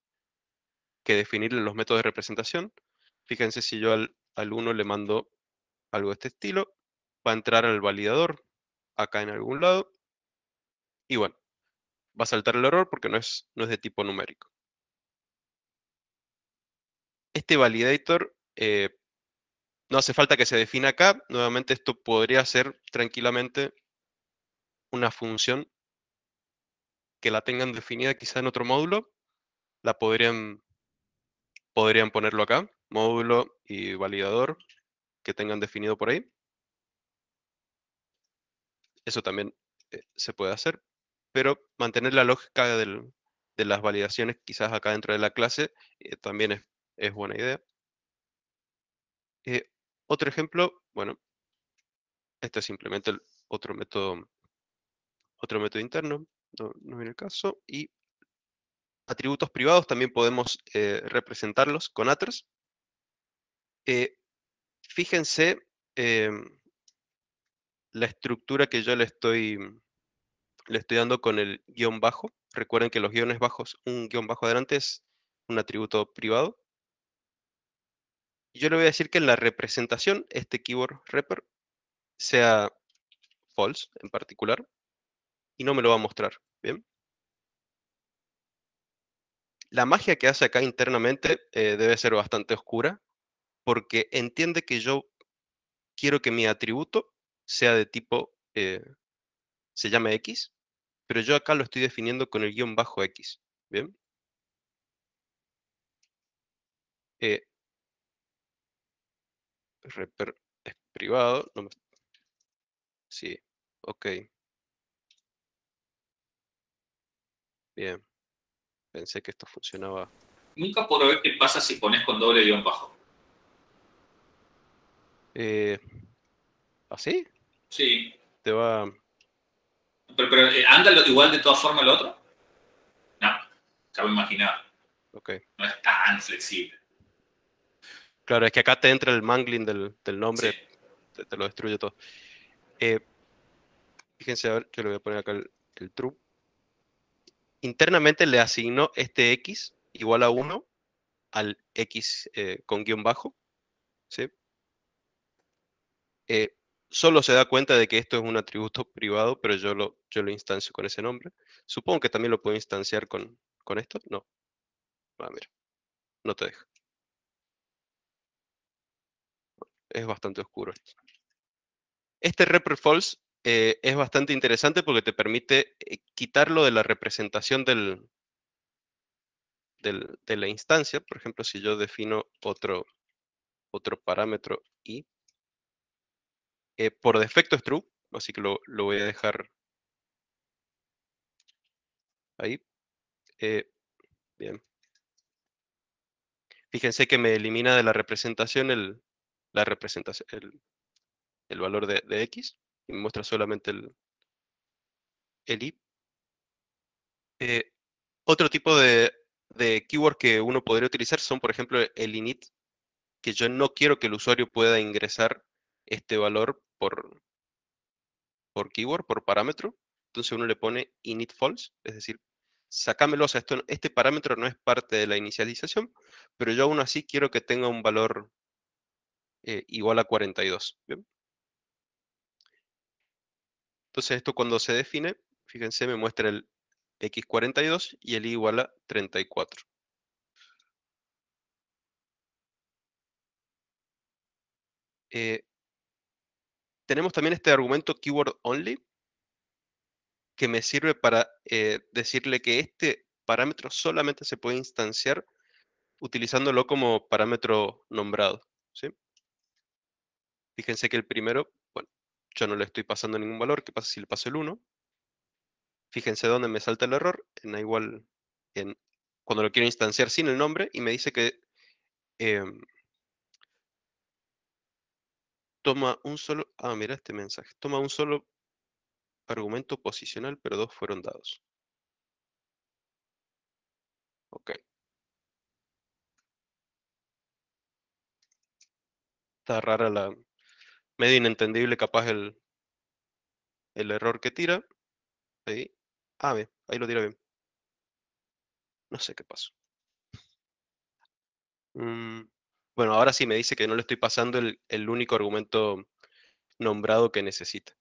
definirle los métodos de representación. Fíjense si yo al 1 le mando algo de este estilo, va a entrar al validador acá en algún lado, y bueno, va a saltar el error porque no es de tipo numérico. Este validator no hace falta que se defina acá. Nuevamente esto podría ser tranquilamente una función que la tengan definida quizá en otro módulo. La podrían ponerlo acá, módulo y validador que tengan definido por ahí. Eso también se puede hacer, pero mantener la lógica de las validaciones quizás acá dentro de la clase también es buena idea. Otro ejemplo, bueno, este es simplemente otro método interno, no viene el caso. Y atributos privados también podemos representarlos con attrs. Fíjense la estructura que yo le estoy dando con el guión bajo. Recuerden que los guiones bajos, un guión bajo adelante es un atributo privado. Y yo le voy a decir que en la representación, este keyword repr sea false en particular, y no me lo va a mostrar. ¿Bien? La magia que hace acá internamente debe ser bastante oscura, porque entiende que yo quiero que mi atributo sea de tipo, se llame X, pero yo acá lo estoy definiendo con el guión bajo X. ¿Bien? Repr es privado. Sí, ok. Bien. Pensé que esto funcionaba. Nunca podré ver qué pasa si pones con doble guión bajo. ¿Así? Sí. Te va... Pero ¿anda igual de todas formas el otro? No, cabe imaginar. Ok. No es tan flexible. Claro, es que acá te entra el mangling del nombre, Sí. te lo destruye todo. Fíjense, a ver, yo le voy a poner acá el true. Internamente le asignó este X igual a 1 al X con guión bajo. ¿Sí? Solo se da cuenta de que esto es un atributo privado, pero yo lo instancio con ese nombre. Supongo que también lo puedo instanciar con esto. No. Mira, no te deja. Es bastante oscuro esto. Este repr false es bastante interesante porque te permite quitarlo de la representación de la instancia. Por ejemplo, si yo defino otro parámetro i, por defecto es true, así que lo voy a dejar ahí. Bien. Fíjense que me elimina de la representación el valor de X y me muestra solamente el i. Otro tipo de keyword que uno podría utilizar son, por ejemplo, el init, que yo no quiero que el usuario pueda ingresar este valor por keyword, por parámetro. Entonces uno le pone init false, es decir, sacámelo, o sea, este parámetro no es parte de la inicialización, pero yo aún así quiero que tenga un valor igual a 42. ¿Bien? Entonces esto cuando se define, fíjense, me muestra el x42 y el y igual a 34. Tenemos también este argumento keyword only, que me sirve para decirle que este parámetro solamente se puede instanciar utilizándolo como parámetro nombrado, ¿sí? Fíjense que el primero, bueno, yo no le estoy pasando ningún valor. ¿Qué pasa si le paso el 1? Fíjense dónde me salta el error, cuando lo quiero instanciar sin el nombre, y me dice que toma un solo, mira este mensaje, toma un solo argumento posicional, pero 2 fueron dados. Ok. Está rara medio inentendible capaz el error que tira. Ahí. Bien, ahí lo tira bien. No sé qué pasó. Bueno, ahora sí me dice que no le estoy pasando el único argumento nombrado que necesita.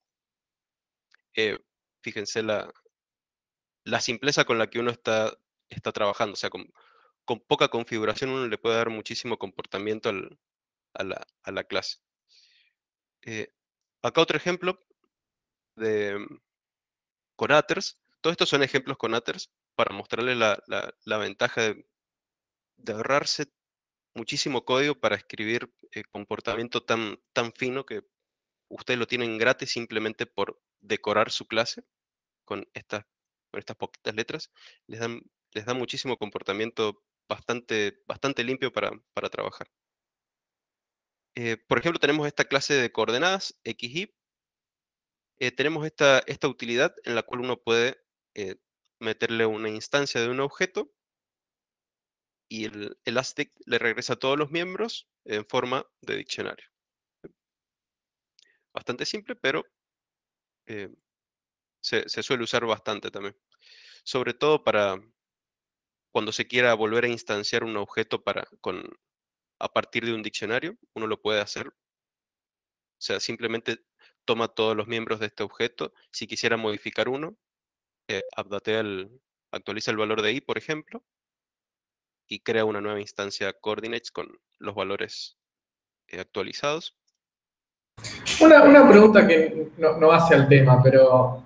Fíjense la simpleza con la que uno está trabajando. O sea, con poca configuración uno le puede dar muchísimo comportamiento a la clase. Acá otro ejemplo con atters. Todos estos son ejemplos con atters para mostrarles la ventaja de ahorrarse muchísimo código para escribir comportamiento tan fino que ustedes lo tienen gratis simplemente por decorar su clase con estas poquitas letras. Les dan muchísimo comportamiento bastante limpio para trabajar. Por ejemplo, tenemos esta clase de coordenadas, xy. Tenemos esta utilidad en la cual uno puede meterle una instancia de un objeto y el elastic le regresa a todos los miembros en forma de diccionario. Bastante simple, pero se suele usar bastante también. Sobre todo para cuando se quiera volver a instanciar un objeto a partir de un diccionario, uno lo puede hacer. O sea, simplemente toma todos los miembros de este objeto. Si quisiera modificar uno, actualiza el valor de i, por ejemplo, y crea una nueva instancia coordinates con los valores actualizados. Una pregunta que no hace al tema, pero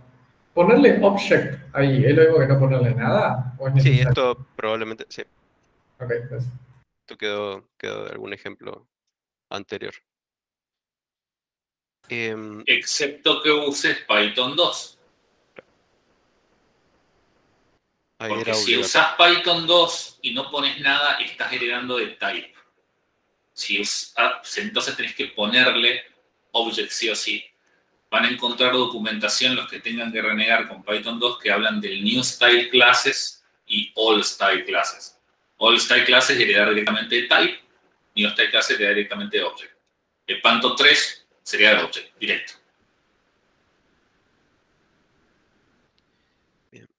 ¿ponerle object ahí es lo mismo que no ponerle nada? ¿O es Sí, necesario? esto probablemente, sí. Ok, pues. Esto quedó de algún ejemplo anterior. Excepto que uses Python 2. Ahí Porque era si obligatorio. usas Python 2 y no pones nada, estás heredando de type. Entonces tenés que ponerle object sí o sí. Van a encontrar documentación los que tengan que renegar con Python 2 que hablan del new style classes y all style classes. All style classes heredar directamente de type, new style classes heredar directamente de object. El Panto 3 sería de object, directo. Bien.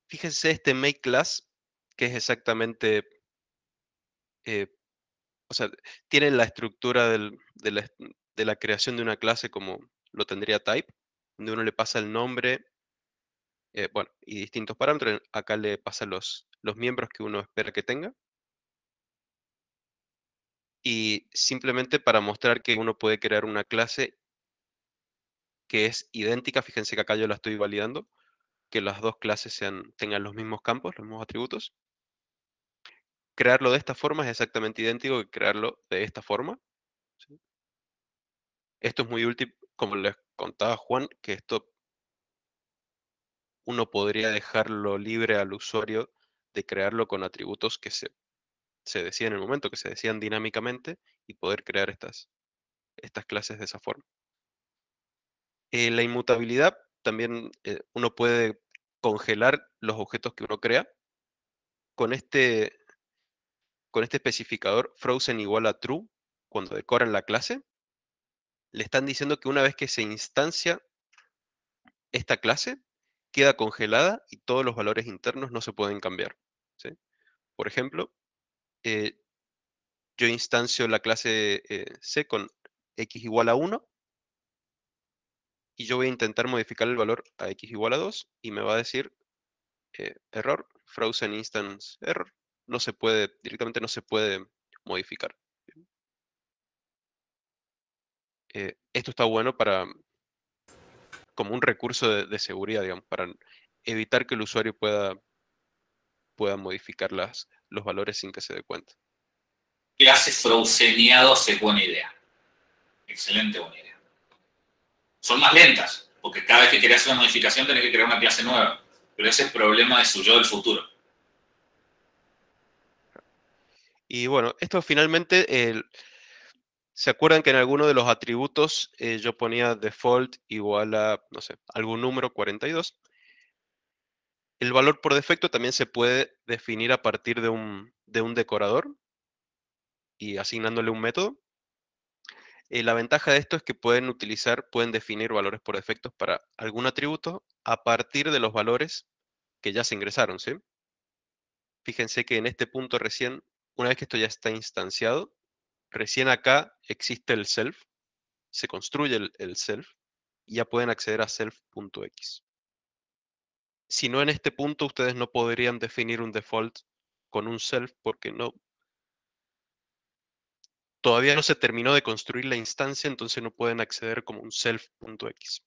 Fíjense este make class, que es exactamente, o sea, tiene la estructura de la creación de una clase como lo tendría type, donde uno le pasa el nombre, bueno, y distintos parámetros. Acá le pasa los miembros que uno espera que tenga. Y simplemente para mostrar que uno puede crear una clase que es idéntica, fíjense que acá yo la estoy validando, que las dos clases tengan los mismos campos, los mismos atributos. Crearlo de esta forma es exactamente idéntico que crearlo de esta forma. ¿Sí? Esto es muy útil, como les contaba Juan, que esto uno podría dejarlo libre al usuario de crearlo con atributos que se decían en el momento, que se decían dinámicamente, y poder crear estas clases de esa forma. La inmutabilidad, también uno puede congelar los objetos que uno crea. Con este especificador frozen igual a true, cuando decoran la clase, le están diciendo que una vez que se instancia esta clase, queda congelada y todos los valores internos no se pueden cambiar, ¿sí? Por ejemplo, yo instancio la clase C con x igual a 1 y yo voy a intentar modificar el valor a x igual a 2 y me va a decir error, frozen instance error. No se puede, directamente no se puede modificar. Esto está bueno para, como un recurso de seguridad, digamos, para evitar que el usuario pueda modificar los valores sin que se dé cuenta. Clases frozeneados es buena idea. Excelente buena idea. Son más lentas, porque cada vez que querés hacer una modificación tenés que crear una clase nueva. Pero ese es el problema de su yo del futuro. Y bueno, esto finalmente, ¿se acuerdan que en alguno de los atributos yo ponía default igual a, no sé, algún número 42? El valor por defecto también se puede definir a partir de un decorador y asignándole un método. La ventaja de esto es que pueden definir valores por defectos para algún atributo a partir de los valores que ya se ingresaron, ¿sí? Fíjense que en este punto recién, una vez que esto ya está instanciado, recién acá existe el self, se construye el self, y ya pueden acceder a self.x. Si no, en este punto ustedes no podrían definir un default con un self porque todavía no se terminó de construir la instancia, entonces no pueden acceder como un self.x.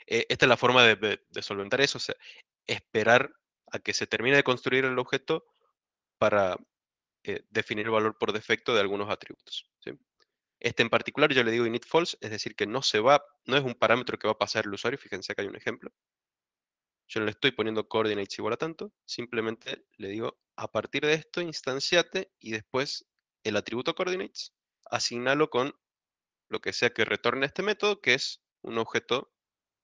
Esta es la forma de solventar eso, o sea, esperar a que se termine de construir el objeto para definir el valor por defecto de algunos atributos, ¿sí? Este en particular yo le digo init false, es decir, que no es un parámetro que va a pasar el usuario. Fíjense que hay un ejemplo. Yo no le estoy poniendo coordinates igual a tanto, simplemente le digo, a partir de esto, instanciate y después el atributo coordinates, asignalo con lo que sea que retorne este método, que es un objeto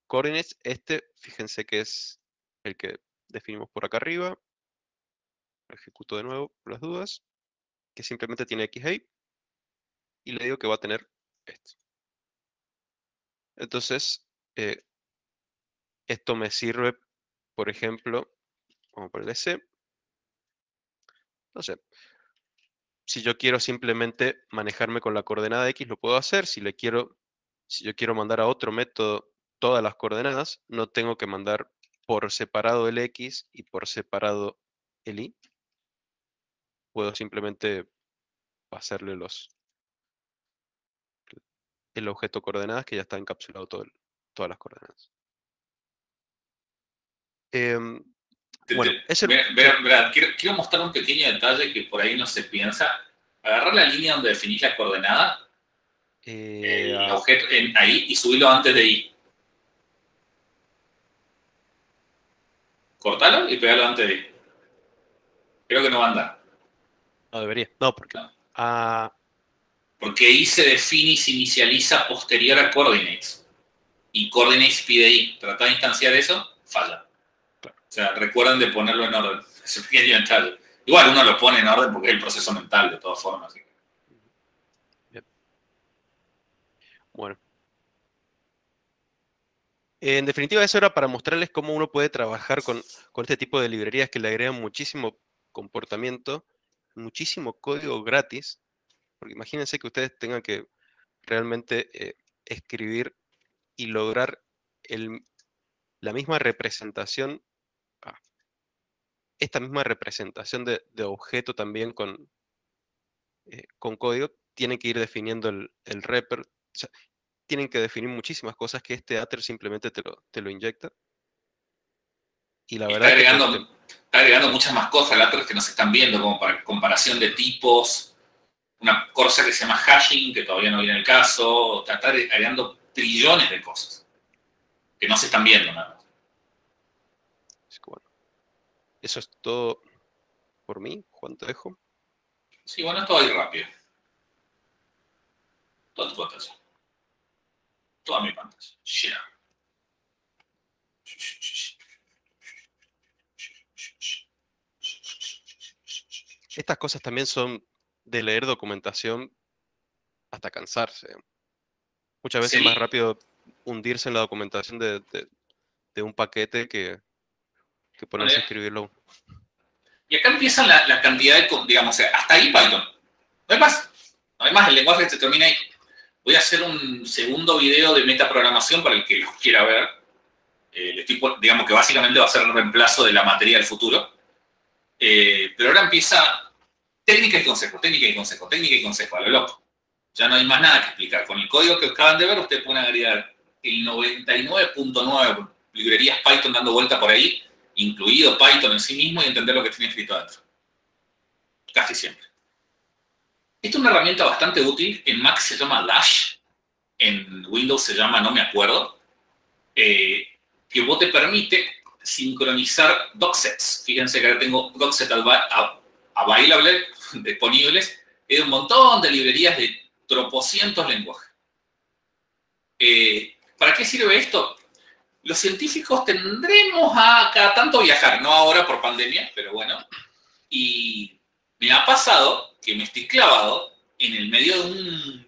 coordinates. Fíjense que es el que definimos por acá arriba. Lo ejecuto de nuevo por las dudas, que simplemente tiene XA, y le digo que va a tener esto. Entonces, esto me sirve, por ejemplo, vamos a ponerle C. No sé, si yo quiero simplemente manejarme con la coordenada X, lo puedo hacer. Si yo quiero mandar a otro método todas las coordenadas, no tengo que mandar por separado el X y por separado el Y. Puedo simplemente pasarle el objeto coordenadas que ya está encapsulado todas las coordenadas. Bueno, Brad, quiero mostrar un pequeño detalle que por ahí no se piensa. Agarrar la línea donde definís la coordenada, el objeto ahí, y subirlo antes de I. Cortalo y pegalo antes de I. Creo que no va a andar. No debería. No, porque... No. Porque I se define y se inicializa posterior a coordinates. Y coordinates pide I. Tratar de instanciar eso, falla. Claro. O sea, recuerden de ponerlo en orden. Ese pequeño detalle. Igual uno lo pone en orden porque es el proceso mental, de todas formas. ¿Sí? Bien. Bueno. En definitiva, eso era para mostrarles cómo uno puede trabajar con este tipo de librerías que le agregan muchísimo comportamiento, muchísimo código gratis, porque imagínense que ustedes tengan que realmente escribir y lograr la misma representación, esta misma representación de objeto también con código. Tienen que ir definiendo el wrapper. O sea, tienen que definir muchísimas cosas que este Attr simplemente te lo inyecta. Y la verdad está agregando muchas más cosas, las que no se están viendo, como para comparación de tipos, una cosa que se llama hashing, que todavía no viene el caso, está agregando trillones de cosas que no se están viendo nada más. Bueno, eso es todo por mí. Juan, te dejo. Sí, bueno, esto va a ir rápido. Toda tu pantalla. Toda mi pantalla. Share. Estas cosas también son de leer documentación hasta cansarse. Muchas veces es Sí. más rápido hundirse en la documentación de un paquete que ponerse a escribirlo. Y acá empieza la cantidad de, digamos, hasta ahí Python. No hay más. No hay más, el lenguaje se termina ahí. Voy a hacer un segundo video de metaprogramación para el que lo quiera ver. Digamos que básicamente va a ser el reemplazo de la materia del futuro. Pero ahora empieza técnica y consejo, técnica y consejo, técnica y consejo, a lo loco. Ya no hay más nada que explicar. Con el código que acaban de ver, ustedes pueden agregar el 99.9 librerías Python dando vuelta por ahí, incluido Python en sí mismo, y entender lo que tiene escrito adentro. Casi siempre. Esta es una herramienta bastante útil. En Mac se llama Dash. En Windows se llama no me acuerdo. Que vos te permite sincronizar docsets. Fíjense que acá tengo docsets available, disponibles. Hay un montón de librerías de tropocientos lenguajes. ¿Para qué sirve esto? Los científicos tendremos a cada tanto viajar, no ahora por pandemia, pero bueno. Y me ha pasado que me estoy clavado en el medio de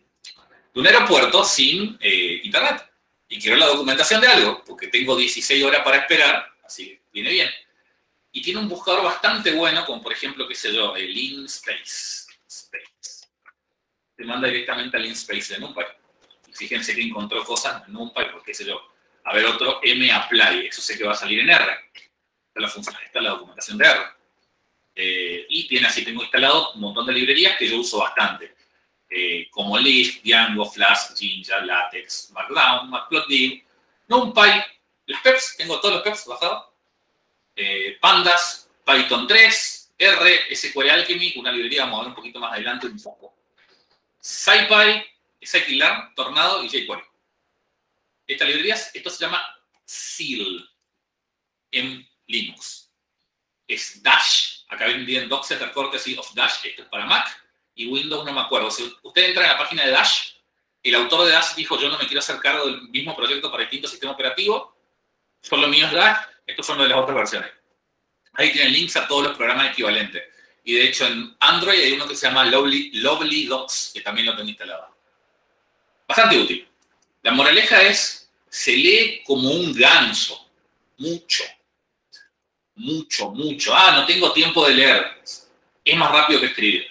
un aeropuerto sin internet. Y quiero la documentación de algo, porque tengo 16 horas para esperar, así que viene bien. Y tiene un buscador bastante bueno, como por ejemplo, qué sé yo, el Linspace. Te manda directamente al Linspace de NumPy. Y fíjense que encontró cosas en NumPy, porque qué sé yo. A ver, otro mapply, eso sé que va a salir en R. Esta es la documentación de R. Y tiene así, tengo instalado un montón de librerías que yo uso bastante. Como Lisp, Django, Flask, Jinja, LaTeX, Markdown, Matplotlib, NumPy, los PEPs, tengo todos los PEPs bajados. Pandas, Python 3, R, SQLAlchemy, una librería, vamos a ver un poquito más adelante un poco. SciPy, Scikit-learn, Tornado y jQuery. Estas librerías, esto se llama Seal en Linux. Es Dash, acá viene Docset Courtesy of Dash, esto es para Mac, y Windows no me acuerdo. Si usted entra en la página de Dash, el autor de Dash dijo, yo no me quiero hacer cargo del mismo proyecto para distintos sistemas operativos, solo mío es Dash, estos son los de las otras versiones. Ahí tienen links a todos los programas equivalentes. Y de hecho en Android hay uno que se llama Lovely Docs, que también lo tengo instalado. Bastante útil. La moraleja es, se lee como un ganso. Mucho. Mucho, mucho. Ah, no tengo tiempo de leer. Es más rápido que escribir.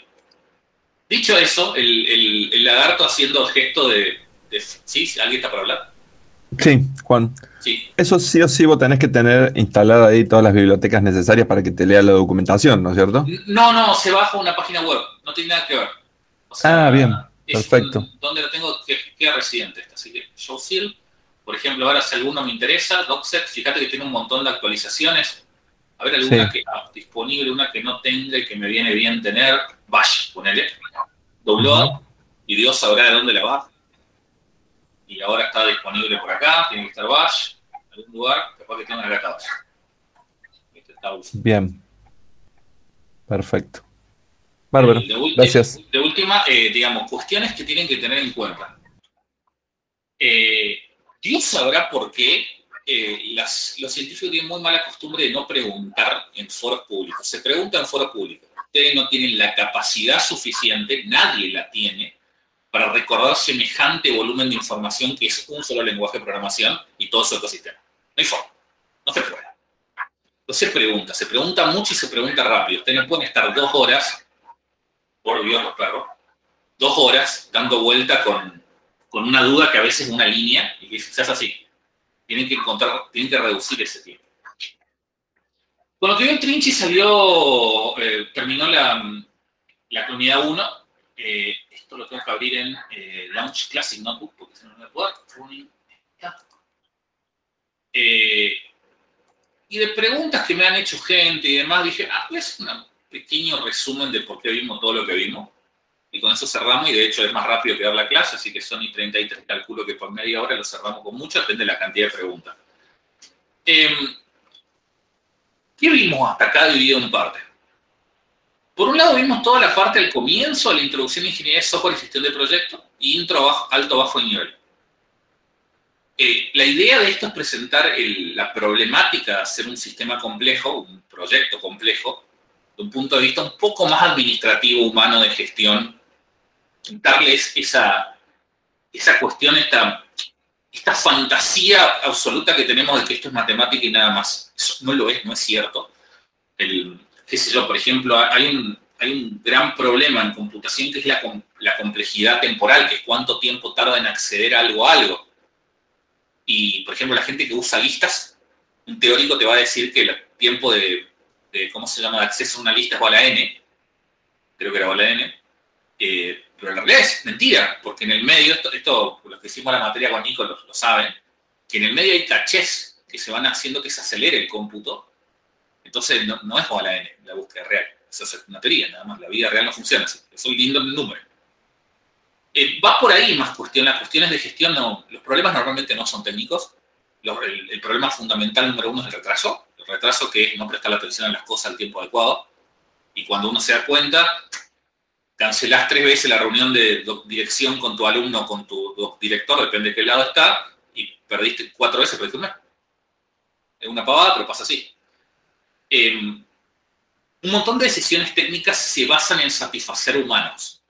Dicho eso, el lagarto haciendo el gesto de... ¿Sí? ¿Alguien está para hablar? Sí, Juan. Sí. Eso sí o sí vos tenés que tener instalada ahí todas las bibliotecas necesarias para que te lea la documentación, ¿no es cierto? No, se baja una página web. No tiene nada que ver. O sea, bien. Perfecto. Donde lo tengo que queda residente. Así que Show Seal, por ejemplo, ahora si alguno me interesa, Docset, fíjate que tiene un montón de actualizaciones. A ver, alguna que disponible, una que no tenga y que me viene bien tener. Bash, ponele. Download, y Dios sabrá de dónde la va. Y ahora está disponible por acá, tiene que estar Bash, en algún lugar, capaz que tenga acá Bash. Bien. Perfecto. Bárbaro, gracias. De última, digamos, cuestiones que tienen que tener en cuenta. Dios sabrá por qué los científicos tienen muy mala costumbre de no preguntar en foros públicos. Se pregunta en foros públicos. Ustedes no tienen la capacidad suficiente, nadie la tiene, para recordar semejante volumen de información que es un solo lenguaje de programación y todo su ecosistema. No hay forma. No se puede. No se pregunta mucho y se pregunta rápido. Ustedes no pueden estar 2 horas... Por Dios, los perros, 2 horas dando vuelta con una duda que a veces es una línea y que se hace así. Tienen que reducir ese tiempo. Con lo que vio en Trinchi salió, terminó la unidad 1. Esto lo tengo que abrir en Launch Classic Notebook porque si no me puedo. Y de preguntas que me han hecho gente y demás, dije, voy a hacer un pequeño resumen de por qué vimos todo lo que vimos. Y con eso cerramos, y de hecho es más rápido que dar la clase, así que son y 33, calculo que por media hora lo cerramos con mucho, depende de la cantidad de preguntas. ¿Qué vimos hasta acá dividido en parte? Por un lado vimos toda la parte del comienzo, la introducción a ingeniería de software y gestión de proyectos, y intro alto, bajo y nivel. La idea de esto es presentar la problemática de hacer un sistema complejo, un proyecto complejo, de un punto de vista un poco más administrativo, humano, de gestión, darles esa cuestión, esta fantasía absoluta que tenemos de que esto es matemática y nada más. Eso no lo es, no es cierto. Qué sé yo, por ejemplo, hay un gran problema en computación que es la complejidad temporal, que es cuánto tiempo tarda en acceder a algo. Y, por ejemplo, la gente que usa listas, un teórico te va a decir que el tiempo de ¿cómo se llama?, de acceso a una lista es o a la n, creo que era o a la n, pero en realidad es mentira, porque en el medio, esto los que hicimos la materia con Nico lo saben, que en el medio hay cachés que se van haciendo que se acelere el cómputo. Entonces no es o a la n la búsqueda real, eso es una teoría, nada más, la vida real no funciona así, eso es lindo en el número. Va por ahí más las cuestiones de gestión, los problemas normalmente no son técnicos, el problema fundamental número uno es el retraso que es no prestar la atención a las cosas al tiempo adecuado, y cuando uno se da cuenta, cancelás 3 veces la reunión de dirección con tu alumno o con tu director, depende de qué lado está, y perdiste 4 veces, perdiste un mes. Es una pavada, pero pasa así. Un montón de decisiones técnicas se basan en satisfacer humanos,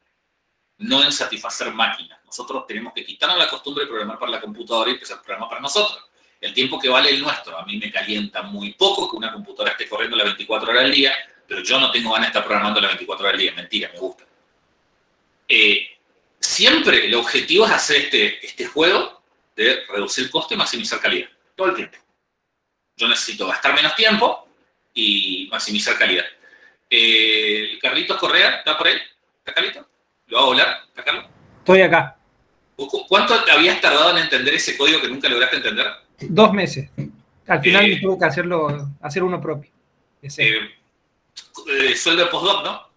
no en satisfacer máquinas. Nosotros tenemos que quitarnos la costumbre de programar para la computadora y empezar a programar para nosotros. El tiempo que vale el nuestro, a mí me calienta muy poco que una computadora esté corriendo las 24 horas al día, pero yo no tengo ganas de estar programando las 24 horas al día. Mentira, me gusta. Siempre el objetivo es hacer este juego de reducir costo y maximizar calidad. Todo el tiempo. Yo necesito gastar menos tiempo y maximizar calidad. Carlitos Correa, ¿está por ahí? ¿Está Carlitos? ¿Lo va a volar? ¿Está Carlos? Estoy acá. ¿Cuánto habías tardado en entender ese código que nunca lograste entender? 2 meses. Al final tuve que hacer uno propio. Sueldo de postdoc, ¿no?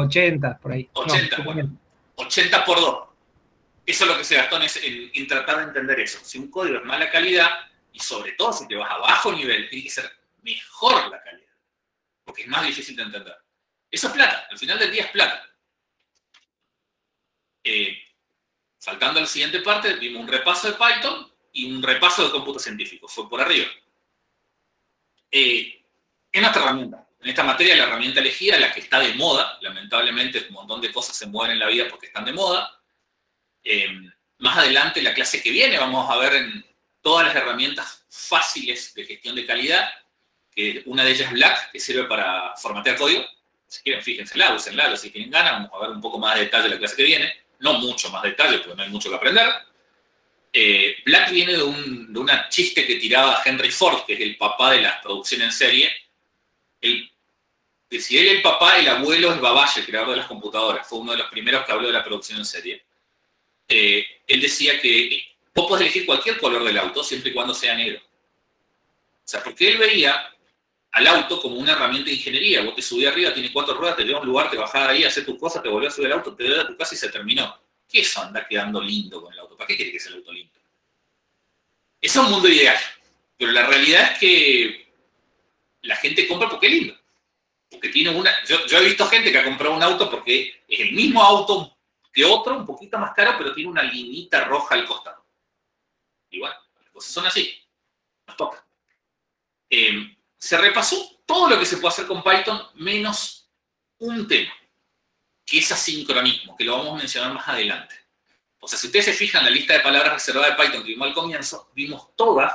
80, por ahí. 80, no, bueno. 80 por 2. Eso es lo que se gastó en tratar de entender eso. Si un código es mala calidad, y sobre todo si te vas a bajo nivel, tiene que ser mejor la calidad. Porque es más difícil de entender. Eso es plata. Al final del día es plata. Saltando a la siguiente parte, vimos un repaso de Python y un repaso de cómputo científico. Fue por arriba. Es nuestra herramienta. En esta materia, la herramienta elegida es la que está de moda. Lamentablemente, un montón de cosas se mueven en la vida porque están de moda. Más adelante, la clase que viene, vamos a ver en todas las herramientas fáciles de gestión de calidad. Que una de ellas es Black, que sirve para formatear código. Si quieren, fíjensela, úsenla, si tienen ganas. Vamos a ver un poco más de detalle en la clase que viene. No mucho más detalle, porque no hay mucho que aprender. Black viene de una chiste que tiraba Henry Ford, que es el papá de la producción en serie. Si él es el papá, el abuelo es Babbage, el creador de las computadoras. Fue uno de los primeros que habló de la producción en serie. Él decía que vos podés elegir cualquier color del auto, siempre y cuando sea negro. O sea, porque él veía al auto como una herramienta de ingeniería. Vos te subías arriba, tiene 4 ruedas, te lleva a un lugar, te bajás ahí, haces tus cosas, te volvés a subir al auto, te llevas a tu casa y se terminó. ¿Qué es eso anda quedando lindo con el auto? ¿Para qué quiere que sea el auto lindo? Eso es un mundo ideal. Pero la realidad es que la gente compra porque es lindo. Porque tiene yo he visto gente que ha comprado un auto porque es el mismo auto que otro, un poquito más caro, pero tiene una linita roja al costado. Y bueno, las cosas son así. Nos toca. Se repasó todo lo que se puede hacer con Python, menos un tema, que es asincronismo, que lo vamos a mencionar más adelante. O sea, si ustedes se fijan en la lista de palabras reservadas de Python que vimos al comienzo, vimos todas,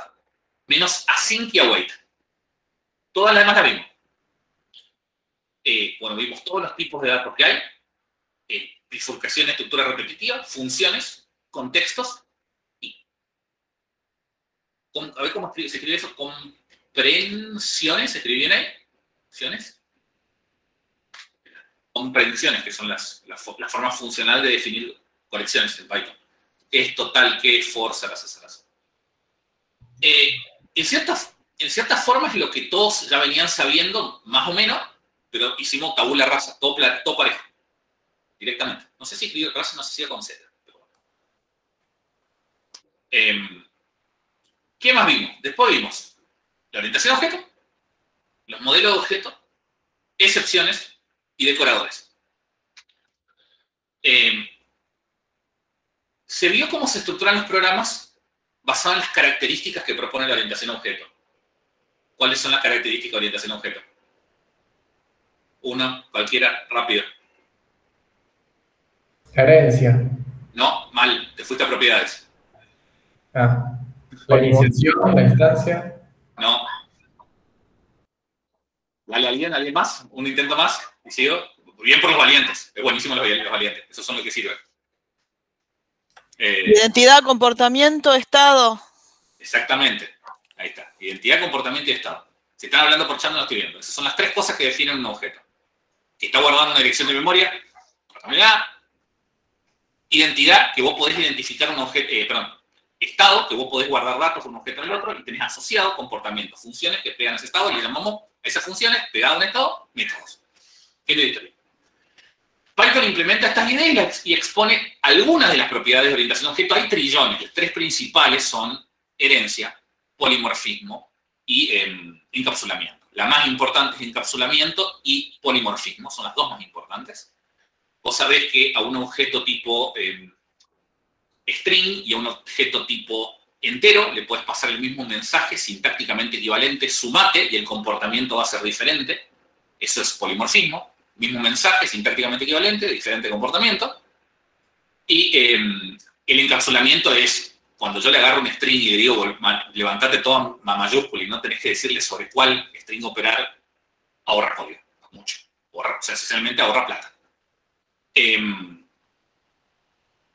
menos async y await. Todas las demás las vimos. Bueno, vimos todos los tipos de datos que hay, bifurcación, estructura repetitiva, funciones, contextos, y a ver cómo se escribe eso, comprensiones, ¿se escribe bien ahí? ¿Funciones? Comprensiones, que son la forma funcional de definir colecciones en Python. ¿Qué es total? ¿Qué es for? Zaraza. En cierta forma es lo que todos ya venían sabiendo, más o menos, pero hicimos tabula rasa, todo parejo, directamente. No sé si escribir rasa, no sé si era con Z. ¿Qué más vimos? Después vimos la orientación a objeto, los modelos de objeto, excepciones y decoradores. Se vio cómo se estructuran los programas basados en las características que propone la orientación a objeto. ¿Cuáles son las características de orientación a objeto? Una, cualquiera, rápido. La herencia. No, mal, te fuiste a propiedades. Ah, la iniciación, la instancia. No. Dale, ¿alguien más? ¿Un intento más? ¿Y sigo? Bien por los valientes. Es buenísimo los valientes. Esos son los que sirven. Identidad, comportamiento, estado. Exactamente. Ahí está. Identidad, comportamiento y estado. Si están hablando por chat no lo estoy viendo. Esas son las tres cosas que definen un objeto. Que está guardado en una dirección de memoria. Identidad, que vos podés identificar un objeto. Estado, que vos podés guardar datos de un objeto en el otro. Y tenés asociado comportamiento. Funciones que pegan a ese estado. Y le llamamos a esas funciones pegadas a un estado, métodos. ¿Qué le digo? Python implementa estas ideas y expone algunas de las propiedades de orientación a objeto. Hay trillones. Las tres principales son herencia, polimorfismo y encapsulamiento. La más importante es encapsulamiento y polimorfismo. Son las dos más importantes. Vos sabés que a un objeto tipo string y a un objeto tipo entero le puedes pasar el mismo mensaje sintácticamente equivalente, sumate, y el comportamiento va a ser diferente. Eso es polimorfismo. Mismo mensaje, sintácticamente equivalente, diferente comportamiento. Y el encapsulamiento es cuando yo le agarro un string y le digo levantate todo a mayúscula y no tenés que decirle sobre cuál string operar, ahorra código. Mucho. O sea, esencialmente ahorra plata.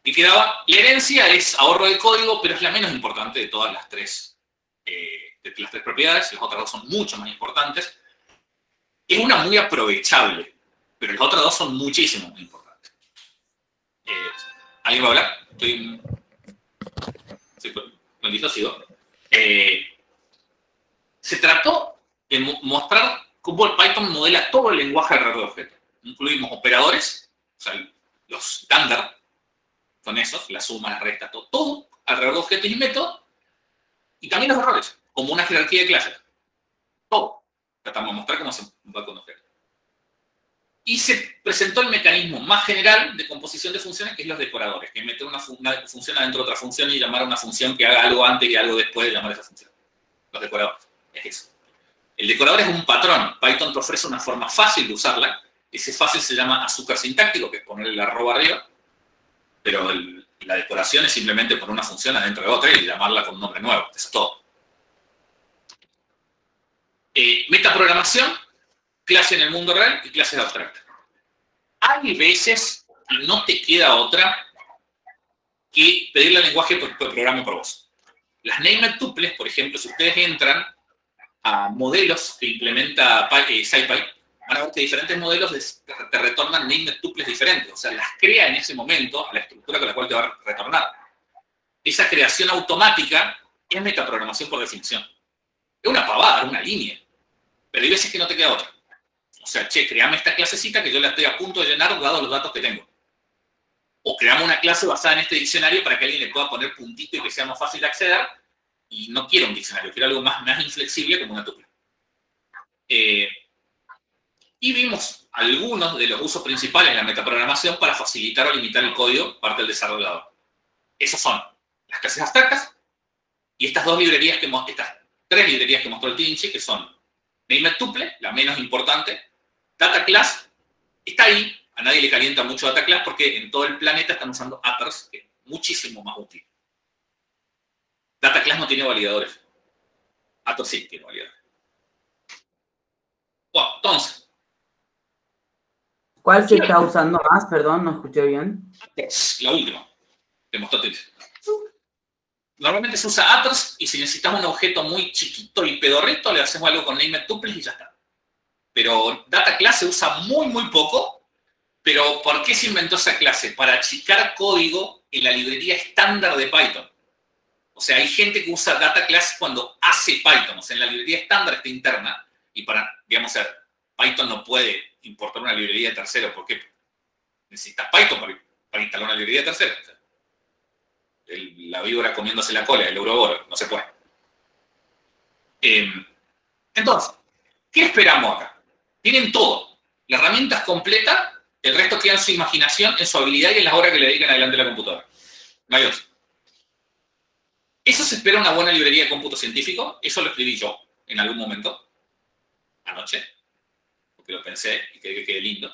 Y quedaba, la herencia es ahorro de código, pero es la menos importante de todas las tres propiedades. Las otras dos son mucho más importantes. Es una muy aprovechable, pero las otras dos son muchísimo más importantes. ¿Alguien va a hablar? Estoy... Sí, listo, sigo. Se trató de mostrar cómo el Python modela todo el lenguaje alrededor de objetos. Incluimos operadores, o sea, los estándar, con esos, la suma, la resta, todo alrededor de objetos y métodos, y también los errores, como una jerarquía de clases. Todo. Tratamos de mostrar cómo se va con objetos. Y se presentó el mecanismo más general de composición de funciones, que es los decoradores, que es meter una función adentro de otra función y llamar a una función que haga algo antes y algo después de llamar a esa función. Los decoradores. Es eso. El decorador es un patrón. Python te ofrece una forma fácil de usarla. Ese fácil se llama azúcar sintáctico, que es ponerle la arroba arriba. Pero la decoración es simplemente poner una función adentro de otra y llamarla con un nombre nuevo. Eso es todo. Metaprogramación, clase en el mundo real y clases abstractas. Hay veces que no te queda otra que pedirle al lenguaje que programe por vos. Las named tuples, por ejemplo, si ustedes entran a modelos que implementa SciPy, van a ver que diferentes modelos te retornan named tuples diferentes. O sea, las crea en ese momento a la estructura con la cual te va a retornar. Esa creación automática es metaprogramación por definición. Es una pavada, es una línea. Pero hay veces que no te queda otra. O sea, che, creame esta clasecita que yo la estoy a punto de llenar dados los datos que tengo. O creamos una clase basada en este diccionario para que alguien le pueda poner puntito y que sea más fácil de acceder. Y no quiero un diccionario, quiero algo más inflexible como una tuple. Y vimos algunos de los usos principales en la metaprogramación para facilitar o limitar el código parte del desarrollador. Esos son las clases abstractas y estas tres librerías que mostró el Tinchi, que son named tuple, la menos importante, data class, está ahí, a nadie le calienta mucho data class porque en todo el planeta están usando attrs, que es muchísimo más útil. Data class no tiene validadores. Attrs sí tiene validadores. Bueno, entonces. ¿Cuál se está usando más? Perdón, no escuché bien. La última. Te mostró Tinchi. Normalmente se usa attrs y si necesitas un objeto muy chiquito y pedorrito, le hacemos algo con named tuples y ya está. Pero data class se usa muy, muy poco. Pero ¿por qué se inventó esa clase? Para achicar código en la librería estándar de Python. O sea, hay gente que usa data class cuando hace Python. O sea, en la librería estándar está interna. Y para, digamos, Python no puede importar una librería de tercero. ¿Por qué? Necesitas Python para instalar una librería de tercero. O sea, la víbora comiéndose la cola, el Ouroboros, no se puede. Entonces, ¿qué esperamos acá? Tienen todo. La herramienta es completa, el resto queda en su imaginación, en su habilidad y en las horas que le dedican adelante a la computadora. No hay otro. Eso se espera una buena librería de cómputo científico. Eso lo escribí yo en algún momento, anoche, porque lo pensé y creí que quede lindo.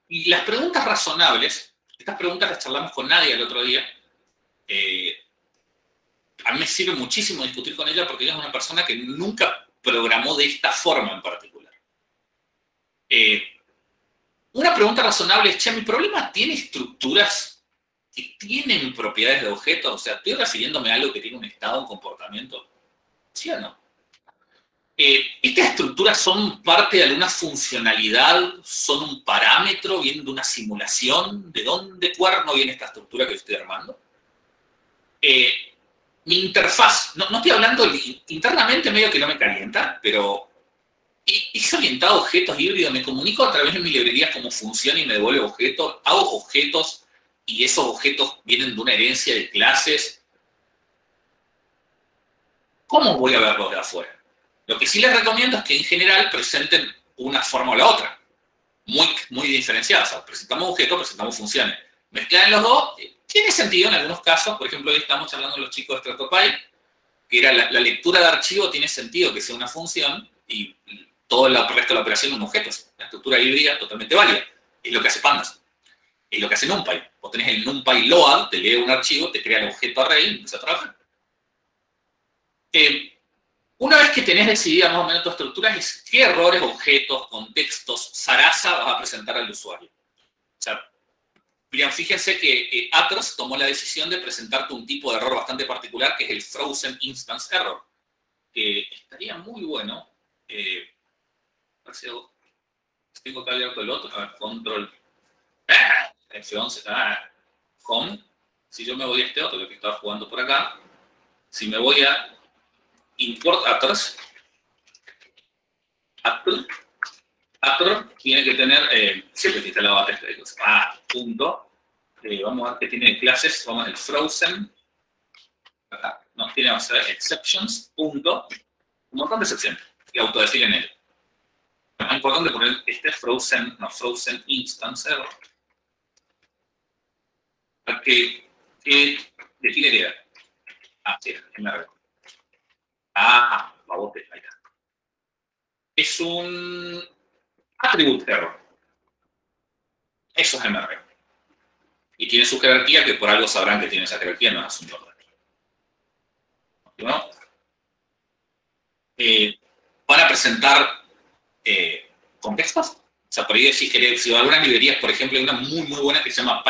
Y las preguntas razonables Estas preguntas las charlamos con Nadia el otro día. A mí me sirve muchísimo discutir con ella porque ella es una persona que nunca programó de esta forma en particular. Una pregunta razonable es, che, ¿mi problema tiene estructuras que tienen propiedades de objetos? O sea, ¿estoy refiriéndome a algo que tiene un estado, un comportamiento? ¿Sí o no? ¿Estas estructuras son parte de alguna funcionalidad? ¿Son un parámetro? ¿Vienen de una simulación? ¿De dónde cuerno viene esta estructura que estoy armando? Mi interfaz, no estoy hablando internamente, medio que no me calienta, pero es orientado a objetos híbridos. Me comunico a través de mi librería cómo funciona y me devuelve objetos. Hago objetos y esos objetos vienen de una herencia de clases. ¿Cómo voy a verlos de afuera? Lo que sí les recomiendo es que en general presenten una forma o la otra, muy diferenciadas. O sea, presentamos objetos, presentamos funciones. Mezclar los dos tiene sentido en algunos casos. Por ejemplo, hoy estamos hablando de los chicos de StratoPy, que era la lectura de archivo, tiene sentido que sea una función y todo el resto de la operación un objeto. Es una estructura híbrida totalmente válida. Es lo que hace Pandas. Es lo que hace NumPy. Vos tenés el NumPy load, te lee un archivo, te crea el objeto array y empieza a trabajar. Una vez que tenés decidida más o menos tu estructura, es qué errores, objetos, contextos, zaraza vas a presentar al usuario. O sea, bien, fíjense que Athos tomó la decisión de presentarte un tipo de error bastante particular, que es el Frozen Instance Error, que estaría muy bueno. A ver si tengo que abierto el otro. A ver, control. F11. Home. Si yo me voy a este otro, que estaba jugando por acá. Si me voy a import Athos. Athos tiene que tener. Siempre está instalado Athos. Punto. Vamos a ver que tiene clases. Vamos al Frozen. Acá. No, tiene, vamos a ver, exceptions. Punto. Un montón de excepciones. Y autodefinen él. Es importante poner Frozen Instance Error. ¿Qué definiría? Sí, MR. Babote, ahí está. Es un attribute error. Eso es MR. Y tiene su jerarquía, que por algo sabrán que tiene esa jerarquía, no es asunto de ¿no? Van a presentar contextos. O sea, por ahí si algunas librerías, por ejemplo, hay una muy buena que se llama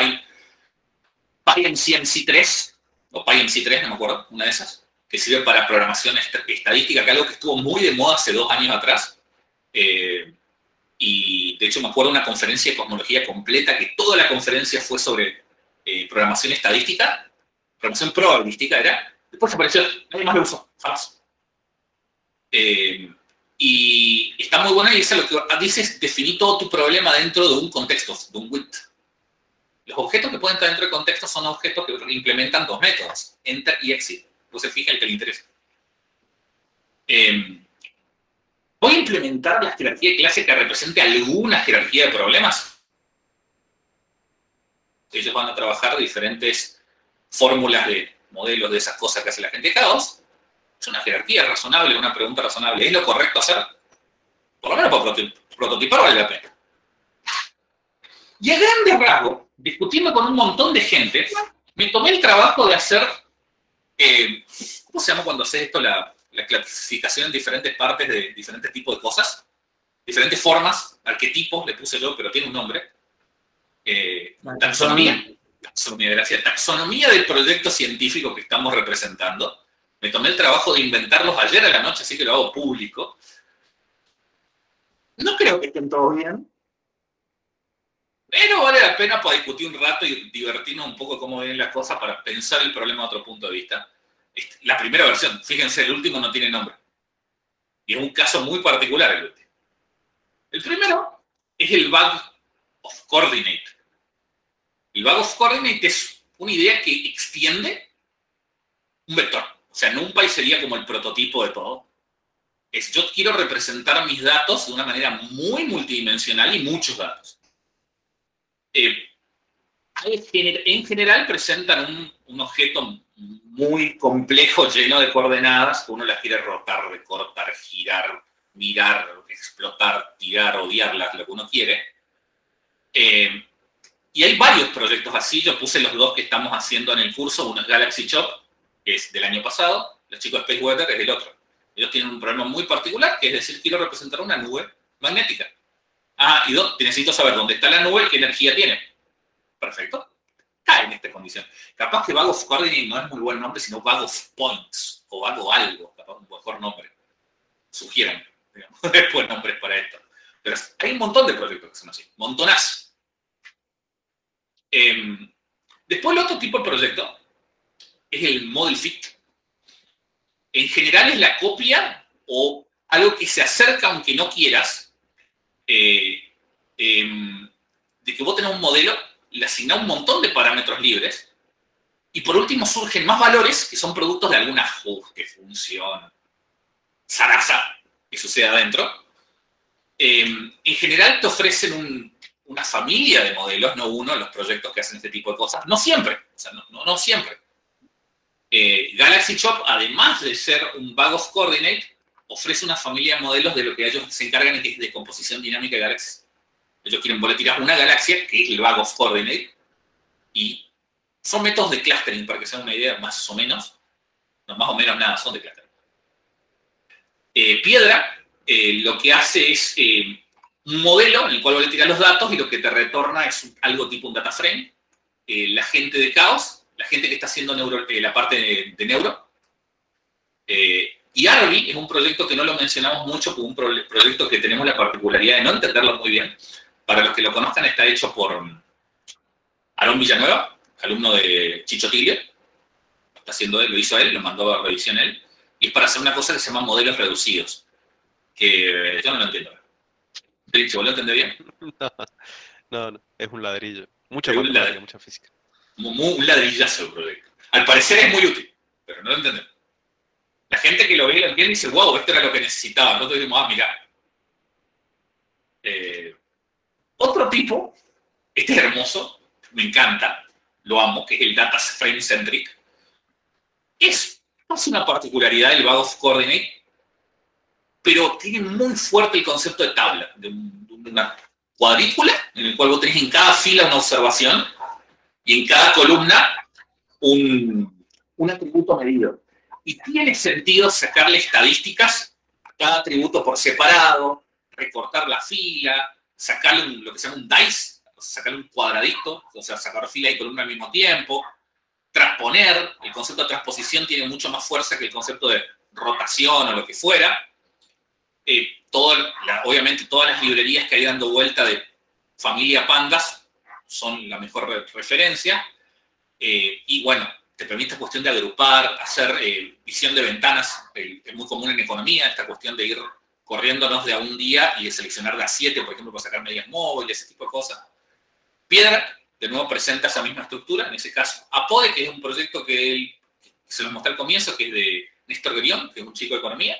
PyMCMC3, o PyMC3, no me acuerdo, una de esas, que sirve para programación estadística, que es algo que estuvo muy de moda hace 2 años atrás. Y de hecho me acuerdo de una conferencia de cosmología completa, que toda la conferencia fue sobre programación estadística, programación probabilística era. Después apareció, nadie más lo usó, jamás. Y está muy buena y dice lo que dice es definir todo tu problema dentro de un contexto, de un WIT. Los objetos que pueden estar dentro de contextos son objetos que implementan 2 métodos, enter y exit. Entonces fija el que le interesa. ¿Voy a implementar la jerarquía de clase que represente alguna jerarquía de problemas? Ellos van a trabajar diferentes fórmulas de modelos de esas cosas que hace la gente de Chaos. Es una jerarquía razonable, una pregunta razonable. ¿Es lo correcto hacer? Por lo menos para prototipar vale la pena. Y a grandes rasgos, discutiendo con un montón de gente, me tomé el trabajo de hacer, ¿cómo se llama cuando haces esto? La clasificación en diferentes partes de diferentes tipos de cosas. Diferentes formas, arquetipos, le puse yo, pero tiene un nombre. Taxonomía. Gracias. Taxonomía del proyecto científico que estamos representando. Me tomé el trabajo de inventarlos ayer a la noche, así que lo hago público. No creo que estén todos bien. Pero vale la pena para discutir un rato y divertirnos un poco cómo vienen las cosas para pensar el problema de otro punto de vista. La primera versión, fíjense, el último no tiene nombre. Y es un caso muy particular el último. El primero es el bug of coordinate. El bug of coordinate es una idea que extiende un vector. O sea, NumPy sería como el prototipo de todo. Yo quiero representar mis datos de una manera muy multidimensional y muchos datos. En general presentan un objeto muy complejo, lleno de coordenadas, que uno las quiere rotar, recortar, girar, mirar, explotar, tirar, odiarlas, lo que uno quiere. Y hay varios proyectos así. Yo puse los dos que estamos haciendo en el curso. Uno es Galaxy Shop, que es del año pasado. Los chicos de Space Weather es del otro. Ellos tienen un problema muy particular, que es decir, quiero representar una nube magnética. Ah, y dos, necesito saber dónde está la nube y qué energía tiene. Perfecto. Cae en esta condición. Capaz que Bag of Coordinate no es muy buen nombre, sino Bag of Points, o Bag of algo, capaz un mejor nombre. Sugieran, digamos, después nombres para esto. Pero hay un montón de proyectos que son así, montonazo. Después el otro tipo de proyecto es el Model Fit. En general es la copia o algo que se acerca, aunque no quieras, de que vos tenés un modelo, le asignás un montón de parámetros libres, y por último surgen más valores que son productos de algún ajuste, función, zaraza que sucede adentro. En general te ofrecen una familia de modelos, no uno, los proyectos que hacen este tipo de cosas. No siempre, o sea, no siempre. Galaxy Shop, además de ser un Bag of Coordinate, ofrece una familia de modelos de lo que ellos se encargan, que es de composición dinámica de galaxias. Ellos quieren, vos le tirás una galaxia, que es el Bag of Coordinate, y son métodos de clustering, para que se den una idea, más o menos. No, más o menos nada, son de clustering. Piedra lo que hace es un modelo en el cual vos le tirás los datos y lo que te retorna es algo tipo un data frame. La gente de Chaos, la gente que está haciendo la parte de Neuro. Y Arby es un proyecto que no lo mencionamos mucho, como un proyecto que tenemos la particularidad de no entenderlo muy bien. Para los que lo conozcan, está hecho por Aarón Villanueva, alumno de Chicho Tigre. Lo está haciendo él, lo hizo él, lo mandó a revisión él. Y es para hacer una cosa que se llama modelos reducidos. Que yo no lo entiendo. ¿Vos lo entendés bien? No, es un ladrillo. Mucha matemática, mucha física. Un ladrillazo el proyecto. Al parecer es muy útil, pero no lo entendemos. La gente que lo ve y lo entiende dice, wow, esto era lo que necesitaba. Nosotros decimos, mirá. Otro tipo, este es hermoso, me encanta, lo amo, que es el Data Frame Centric. Es una particularidad del Bag of Coordinate, pero tiene muy fuerte el concepto de tabla, de una cuadrícula, en el cual vos tenés en cada fila una observación y en cada columna un atributo medido. Y tiene sentido sacarle estadísticas a cada atributo por separado, recortar la fila, sacarle lo que se llama un dice, sacarle un cuadradito, o sea, sacar fila y columna al mismo tiempo, transponer. El concepto de transposición tiene mucho más fuerza que el concepto de rotación o lo que fuera. Obviamente todas las librerías que hay dando vuelta de familia Pandas son la mejor referencia. Y bueno, te permite esta cuestión de agrupar, hacer visión de ventanas, es muy común en economía, esta cuestión de ir corriéndonos de a un día y de seleccionar de a 7, por ejemplo, para sacar medias móviles, ese tipo de cosas. Piedra, de nuevo, presenta esa misma estructura, en ese caso. Apode, que es un proyecto que se los mostré al comienzo, que es de Néstor Grión, que es un chico de economía.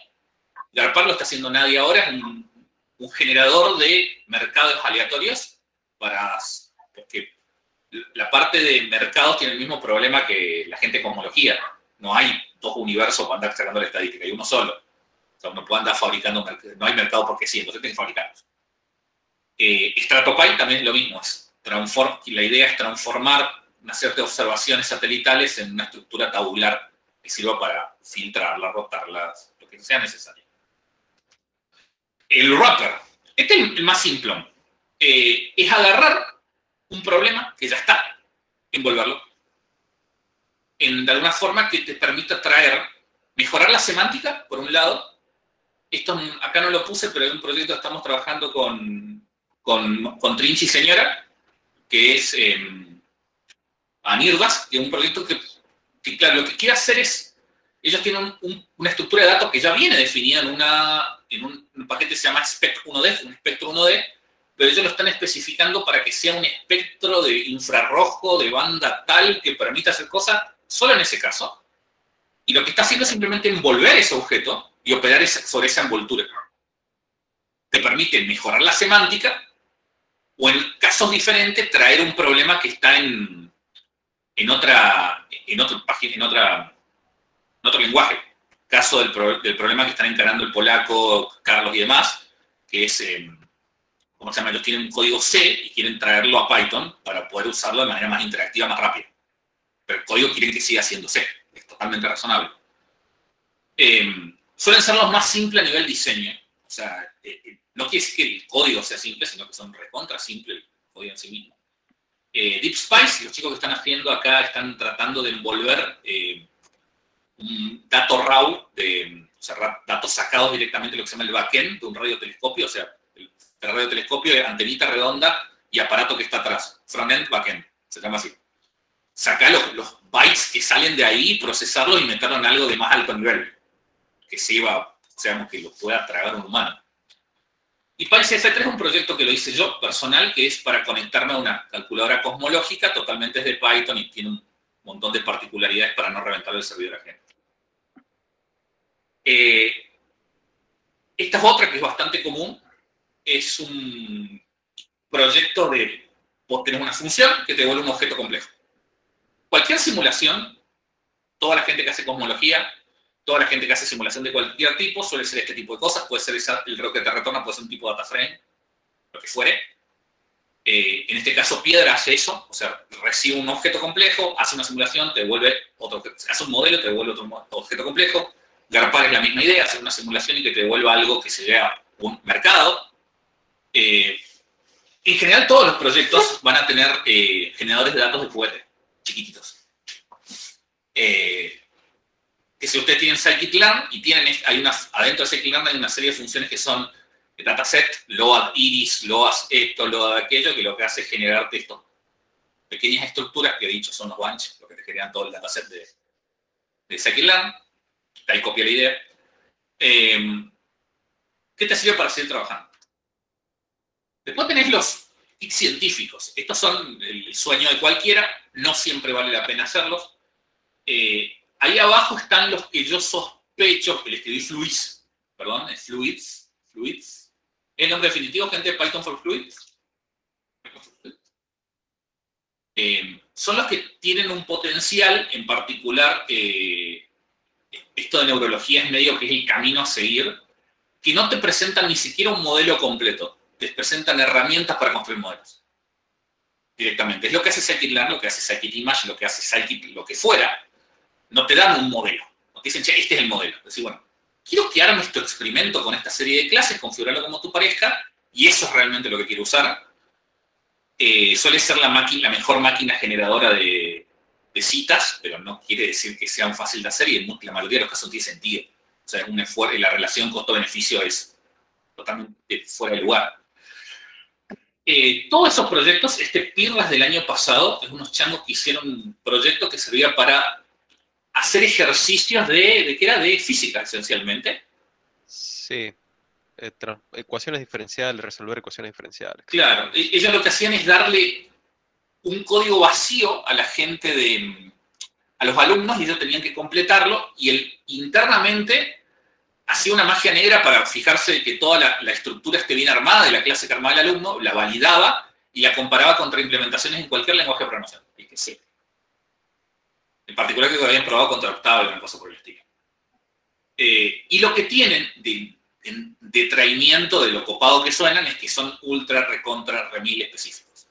Garpar lo está haciendo nadie ahora, es un generador de mercados aleatorios, porque la parte de mercados tiene el mismo problema que la gente de cosmología. No hay dos universos para andar sacando la estadística, hay uno solo. O sea, uno puede andar fabricando, no hay mercado porque sí, entonces tiene que fabricarlos. StratoPy también es lo mismo, la idea es transformar una serie de observaciones satelitales en una estructura tabular que sirva para filtrarlas, rotarlas, lo que sea necesario. El wrapper, este es el más simplón. Es agarrar un problema que ya está, envolverlo, de alguna forma que te permita mejorar la semántica, por un lado. Esto acá no lo puse, pero hay un proyecto que estamos trabajando con Trinchi Señora, que es Anirdas, que es un proyecto que, claro, lo que quiere hacer es, ellos tienen una estructura de datos que ya viene definida en un paquete que se llama Spec 1D, un espectro 1D, pero ellos lo están especificando para que sea un espectro de infrarrojo, de banda tal, que permita hacer cosas solo en ese caso. Y lo que está haciendo es simplemente envolver ese objeto y operar sobre esa envoltura. Te permite mejorar la semántica o, en casos diferentes, traer un problema que está en otro lenguaje. Caso del problema que están encarando el polaco, Carlos y demás, que es... ¿cómo se llama? Ellos tienen un código C y quieren traerlo a Python para poder usarlo de manera más interactiva, más rápida. Pero el código quieren que siga siendo C. Es totalmente razonable. Suelen ser los más simples a nivel diseño. O sea, no quiere decir que el código sea simple, sino que son recontra simple el código en sí mismo. Deep Spice, los chicos que están haciendo acá, están tratando de envolver un dato raw, o sea, datos sacados directamente de lo que se llama el backend de un radiotelescopio, o sea, el radiotelescopio es antenita redonda y aparato que está atrás. Frontend, backend, se llama así. Sacar los bytes que salen de ahí, procesarlos y meterlos en algo de más alto nivel. Que seamos que lo pueda tragar un humano. Y PyCF3 es un proyecto que lo hice yo, personal, que es para conectarme a una calculadora cosmológica, totalmente es de Python y tiene un montón de particularidades para no reventar el servidor ajeno. Esta es otra que es bastante común. Es un proyecto de vos tenés una función que te devuelve un objeto complejo. Cualquier simulación, toda la gente que hace cosmología, toda la gente que hace simulación de cualquier tipo, suele ser este tipo de cosas. Puede ser el reloj que te retorna, puede ser un tipo de data frame, lo que fuere. En este caso, Piedra hace eso, o sea, recibe un objeto complejo, hace una simulación, te devuelve otro objeto, hace un modelo, te devuelve otro objeto complejo. Garpar es la misma idea, hacer una simulación y que te devuelva algo que se vea un mercado. En general, todos los proyectos van a tener generadores de datos de juguete, chiquititos. Que si ustedes tienen scikit-learn y adentro de scikit-learn hay una serie de funciones que son dataset, load iris, load esto, load aquello, que lo que hace es generarte estas pequeñas estructuras que he dicho son los bunch, lo que te generan todo el dataset de scikit-learn. Ahí copia la idea. ¿Qué te sirve para seguir trabajando? Después tenés los kits científicos. Estos son el sueño de cualquiera, no siempre vale la pena hacerlos. Ahí abajo están los que yo sospecho, que le escribí Fluids, perdón, es Fluids. ¿Es el nombre definitivo, gente, de Python for Fluids? Son los que tienen un potencial, en particular, esto de neurología es medio que es el camino a seguir, que no te presentan ni siquiera un modelo completo, te presentan herramientas para construir modelos. Directamente. Es lo que hace scikit-learn, lo que hace scikit-image, lo que hace scikit, lo que fuera. No te dan un modelo. No te dicen, che, este es el modelo. Decís, bueno, quiero que armes tu experimento con esta serie de clases, configurarlo como tú parezca, y eso es realmente lo que quiero usar. Suele ser la mejor máquina generadora de citas, pero no quiere decir que sean fáciles de hacer y en la mayoría de los casos no tiene sentido. O sea, es un esfuerzo, la relación costo-beneficio es totalmente fuera de lugar. Todos esos proyectos, Pirras del año pasado, es unos changos que hicieron un proyecto que servía para hacer ejercicios ¿de qué era? De física, esencialmente. Sí. Ecuaciones diferenciales, resolver ecuaciones diferenciales. Claro. Ellos lo que hacían es darle un código vacío a la gente a los alumnos y ellos tenían que completarlo y él internamente hacía una magia negra para fijarse de que toda la estructura esté bien armada de la clase que armaba el alumno, la validaba y la comparaba contra implementaciones en cualquier lenguaje de programación. Y que sí. En particular que habían probado contra Octave o una cosa por el estilo. Y lo que tienen de traimiento de lo copado que suenan es que son ultra, recontra, remil específicos.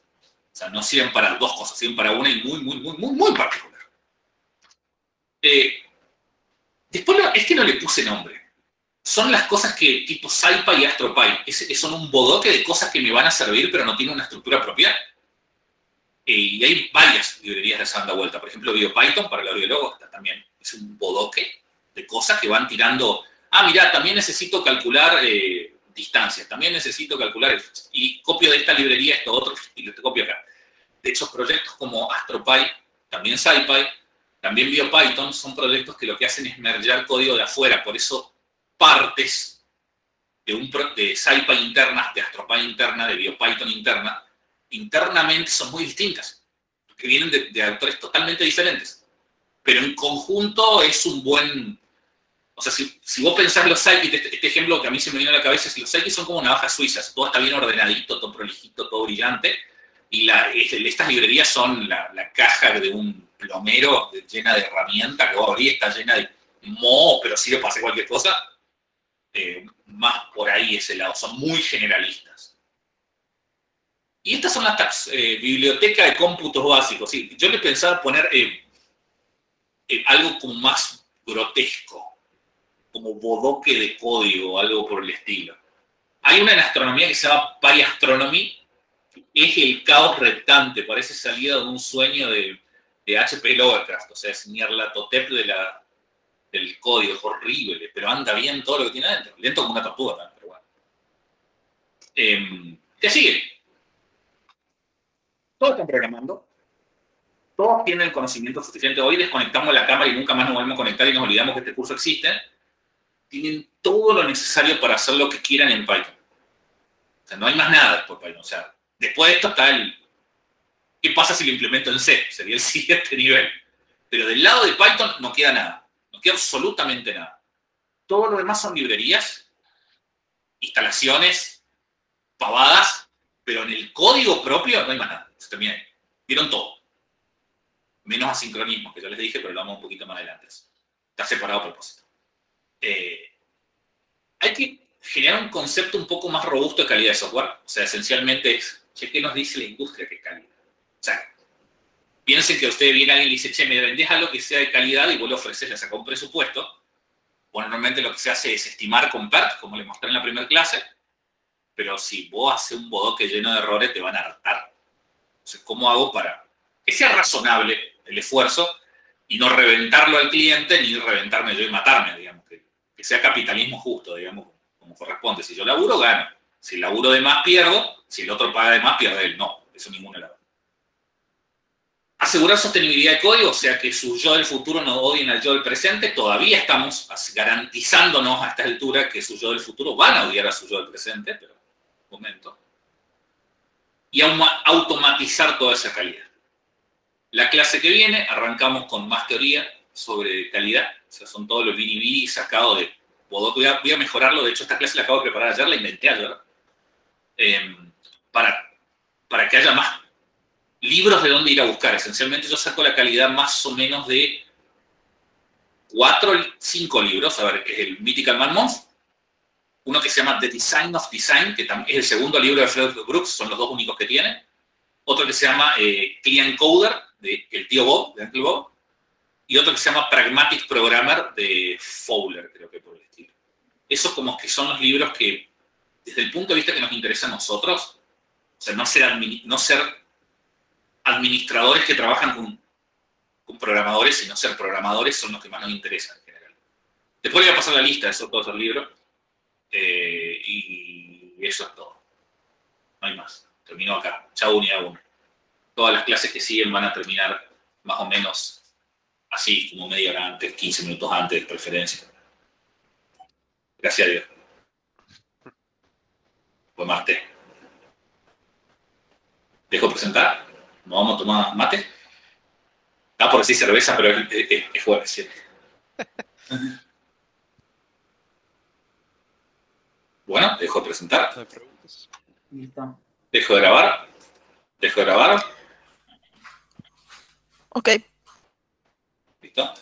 O sea, no sirven para dos cosas, sirven para una y muy particular. Después es que no le puse nombre. Son las cosas que tipo SciPy y AstroPy. Son un bodoque de cosas que me van a servir, pero no tienen una estructura propia. Y hay varias librerías de esa vuelta. Por ejemplo, BioPython para el audiólogo también es un bodoque de cosas que van tirando. Ah, mirá, también necesito calcular distancias, también necesito calcular. Y copio de esta librería esto otro y lo copio acá. De hecho, proyectos como AstroPy, también SciPy, también BioPython son proyectos que lo que hacen es mergear código de afuera. Por eso partes de SciPy internas, de AstroPy interna, de BioPython interna, internamente son muy distintas, que vienen de autores totalmente diferentes. Pero en conjunto es un buen... O sea, si vos pensás los scikit, este ejemplo que a mí se me vino a la cabeza es que los scikit son como navajas suizas, todo está bien ordenadito, todo prolijito, todo brillante, y estas librerías son la caja de un plomero llena de herramientas, que vos abrís, está llena de moho, pero sirve para hacer cualquier cosa. Más por ahí ese lado, son muy generalistas. Y estas son las bibliotecas de cómputos básicos. ¿Sí? Yo le pensaba poner algo como más grotesco, como bodoque de código, algo por el estilo. Hay una en astronomía que se llama PyAstronomy, que es el caos reptante, parece salida de un sueño de H.P. Lovecraft, o sea, es Nyarlathotep del código, es horrible, pero anda bien todo lo que tiene adentro. Lento como una tortuga también, pero bueno. ¿Qué sigue? Todos están programando. Todos tienen el conocimiento suficiente. Hoy desconectamos la cámara y nunca más nos volvemos a conectar y nos olvidamos que este curso existe. Tienen todo lo necesario para hacer lo que quieran en Python. O sea, no hay más nada después de Python. O sea, después de esto está el... ¿Qué pasa si lo implemento en C? Sería el siguiente nivel. Pero del lado de Python no queda nada. No queda absolutamente nada. Todo lo demás son librerías, instalaciones, pavadas, pero en el código propio no hay más nada. Se termina ahí. Vieron todo. Menos asincronismo, que yo les dije, pero lo vamos un poquito más adelante. Está separado a propósito. Hay que generar un concepto un poco más robusto de calidad de software. O sea, esencialmente es, che, ¿qué nos dice la industria que es calidad? O sea, piensen que usted viene a alguien y le dice, che, me vendés algo que sea de calidad y vos le ofreces, le sacás un presupuesto. Bueno, normalmente lo que se hace es estimar con PERT, como le mostré en la primera clase, pero si vos haces un bodoque lleno de errores, te van a hartar. Entonces, ¿cómo hago para que sea razonable el esfuerzo y no reventarlo al cliente ni reventarme yo y matarme, digamos? Que sea capitalismo justo, digamos, como corresponde. Si yo laburo, gano. Si laburo de más, pierdo. Si el otro paga de más, pierde él. No, eso ninguno lo hace. Asegurar sostenibilidad de código, o sea, que su yo del futuro no odien al yo del presente. Todavía estamos garantizándonos a esta altura que su yo del futuro van a odiar a su yo del presente, pero un momento. Y automatizar toda esa calidad. La clase que viene arrancamos con más teoría sobre calidad. O sea, son todos los biribiri sacados de... Voy a mejorarlo. De hecho, esta clase la acabo de preparar ayer, la inventé ayer. Para que haya más libros de dónde ir a buscar. Esencialmente yo saco la calidad más o menos de 4 o 5 libros. A ver, es el Mythical Man Month. Uno que se llama The Design of Design, que es el segundo libro de Frederick Brooks, son los dos únicos que tiene. Otro que se llama Clean Coder, de el tío Bob, de Uncle Bob. Y otro que se llama Pragmatic Programmer, de Fowler, creo que por el estilo. Esos como que son los libros que, desde el punto de vista que nos interesa a nosotros, o sea, no ser administradores que trabajan con programadores, sino ser programadores son los que más nos interesan en general. Después le voy a pasar la lista de todos esos libros. Y eso es todo. No hay más. Terminó acá. Chao, unidad 1. Todas las clases que siguen van a terminar más o menos así, como media hora antes, 15 minutos antes de preferencia. Gracias a Dios. Buen martes. ¿Dejo presentar? ¿No vamos a tomar mate? Por decir cerveza, pero es jueves, ¿sí? Bueno, dejo de presentar. Listo. Dejo de grabar. Dejo de grabar. Ok. ¿Listo?